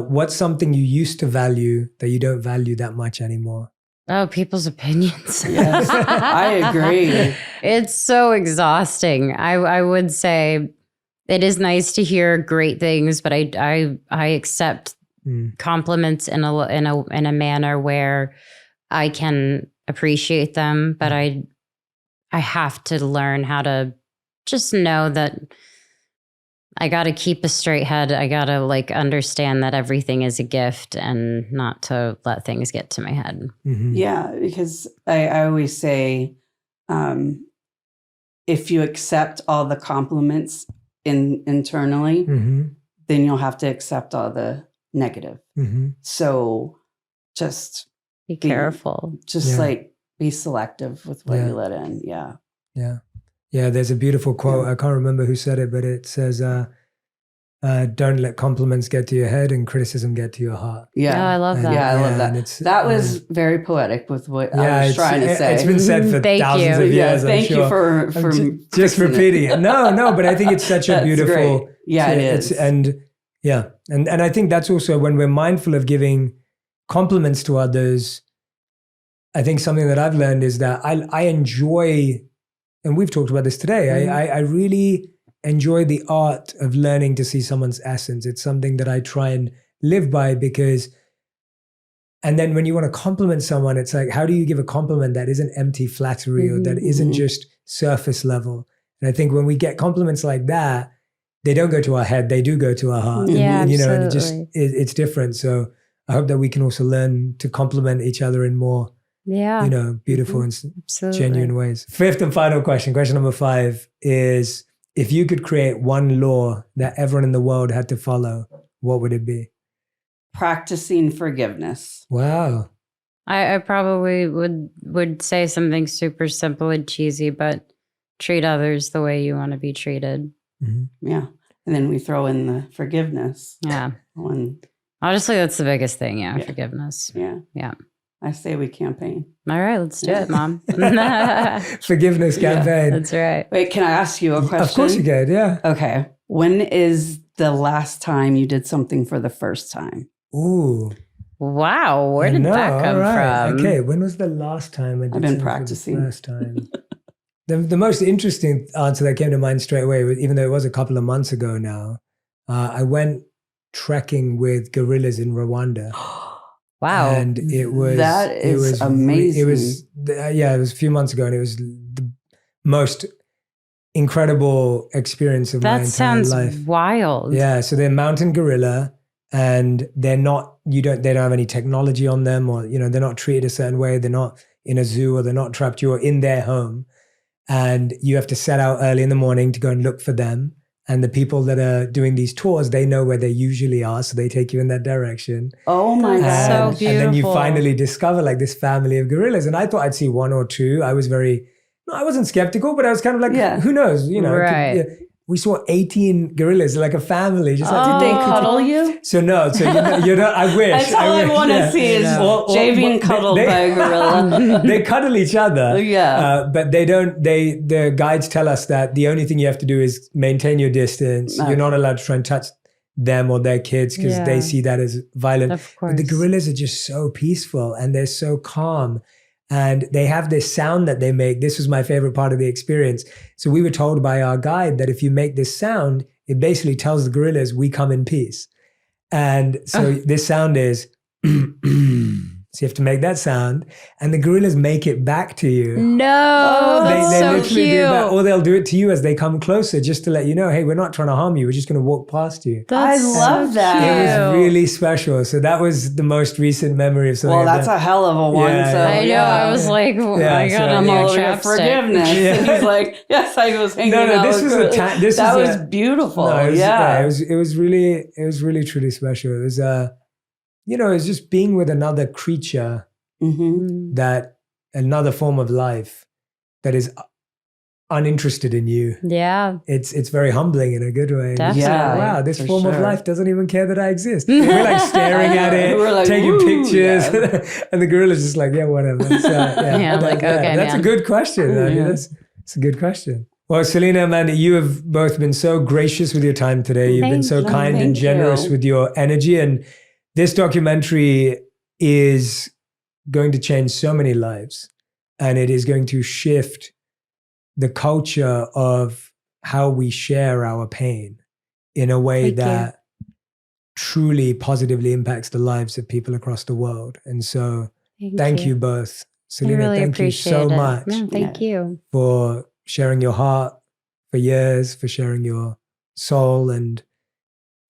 What's something you used to value that you don't value that much anymore? Oh, people's opinions. Yes, I agree. It's so exhausting. I would say it is nice to hear great things, but I accept compliments in a manner where I can appreciate them, but I have to learn how to just know that I got to keep a straight head. I got to like understand that everything is a gift and not to let things get to my head. Yeah, because I always say, if you accept all the compliments internally, then you'll have to accept all the negative. So just be careful. Just like be selective with what you let in. Yeah. Yeah, there's a beautiful quote. I can't remember who said it, but it says, don't let compliments get to your head and criticism get to your heart. Yeah. Oh, I love that. Yeah, I love that. That was very poetic with what I was trying to say. It's been said for thousands of years, thank you for just repeating it. No, but I think it's such a beautiful... Great. Yeah, it is. And Yeah. And I think that's also when we're mindful of giving compliments to others. I think something that I've learned is that I enjoy, and we've talked about this today, I really enjoy the art of learning to see someone's essence. It's something that I try and live by because, and then when you want to compliment someone, it's like, how do you give a compliment that isn't empty flattery or that isn't just surface level? And I think when we get compliments like that, they don't go to our head, they do go to our heart. Yeah, and, absolutely. It's different. So I hope that we can also learn to compliment each other in more, beautiful and genuine ways. Fifth and final question number 5 is, if you could create one law that everyone in the world had to follow, what would it be? Practicing forgiveness. Wow. I probably would say something super simple and cheesy, but treat others the way you want to be treated. Mm-hmm. Yeah. And then we throw in the forgiveness. Yeah. Honestly, that's the biggest thing. Yeah. Forgiveness. Yeah. Yeah. I say we campaign. All right, let's do it, Mom. Forgiveness campaign. That's right. Wait, can I ask you a question? Of course you can, yeah. Okay. When is the last time you did something for the first time? Ooh. Wow. Where did that come from? Okay. When was the last time I did I've been something practicing. for the first time? The most interesting answer that came to mind straight away, even though it was a couple of months ago now, I went trekking with gorillas in Rwanda. Wow. And it was amazing. It was a few months ago, and it was the most incredible experience of my entire life. That sounds wild. Yeah, so they're mountain gorilla, and they don't have any technology on them, or they're not treated a certain way. They're not in a zoo, or they're not trapped. You're in their home, and you have to set out early in the morning to go and look for them. And the people that are doing these tours, they know where they usually are, so they take you in that direction. Oh my God. So beautiful. And then you finally discover like this family of gorillas. And I thought I'd see one or two. I wasn't skeptical, but I was kind of like, who knows? Right. We saw 18 gorillas, like a family. Just Did they cuddle you? So no, you're not, I wish. That's all I want to see is Jay being cuddled by a gorilla. They cuddle each other. Yeah. But the guides tell us that the only thing you have to do is maintain your distance. Okay. You're not allowed to try and touch them or their kids because they see that as violent. Of course. But the gorillas are just so peaceful and they're so calm. And they have this sound that they make. This was my favorite part of the experience. So we were told by our guide that if you make this sound, it basically tells the gorillas, we come in peace. And so this sound is, so you have to make that sound, and the gorillas make it back to you. No, that's they so literally cute. do that, or they'll do it to you as they come closer, just to let you know, hey, we're not trying to harm you. We're just going to walk past you. I love that. It was really special. So that was the most recent memory of something. Well, that's a hell of a one. Yeah, so I know. I was like, I got I'm all over chapstick. Forgiveness. Yeah. And he's like, yes, I was hanging out. This was that was beautiful. No, it was really truly special. It was it was just being with another creature. Mm-hmm. That another form of life that is uninterested in you. Yeah. It's very humbling in a good way. Definitely. Yeah, wow, this form of life doesn't even care that I exist. We're like staring at it, we're like, taking pictures, and the gorilla's just like, yeah, whatever. So, okay, that's a good question. That's a good question. Well, Selena, Amanda, you have both been so gracious with your time today. You've been so kind and generous with your energy. And this documentary is going to change so many lives, and it is going to shift the culture of how we share our pain in a way that truly positively impacts the lives of people across the world. And so thank you both. Selena, really thank you so much thank you for sharing your heart for years, for sharing your soul, and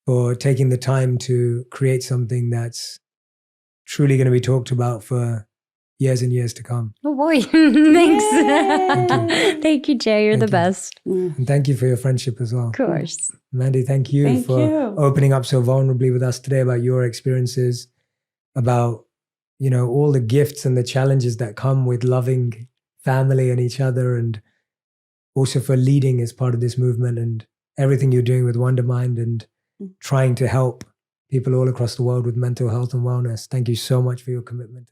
for taking the time to create something that's truly going to be talked about for years and years to come. Oh boy. Thanks. Thank you, Jay. You're the best. And thank you for your friendship as well. Of course. Mandy, thank you for opening up so vulnerably with us today about your experiences, about, all the gifts and the challenges that come with loving family and each other, and also for leading as part of this movement and everything you're doing with Wondermind and trying to help people all across the world with mental health and wellness. Thank you so much for your commitment.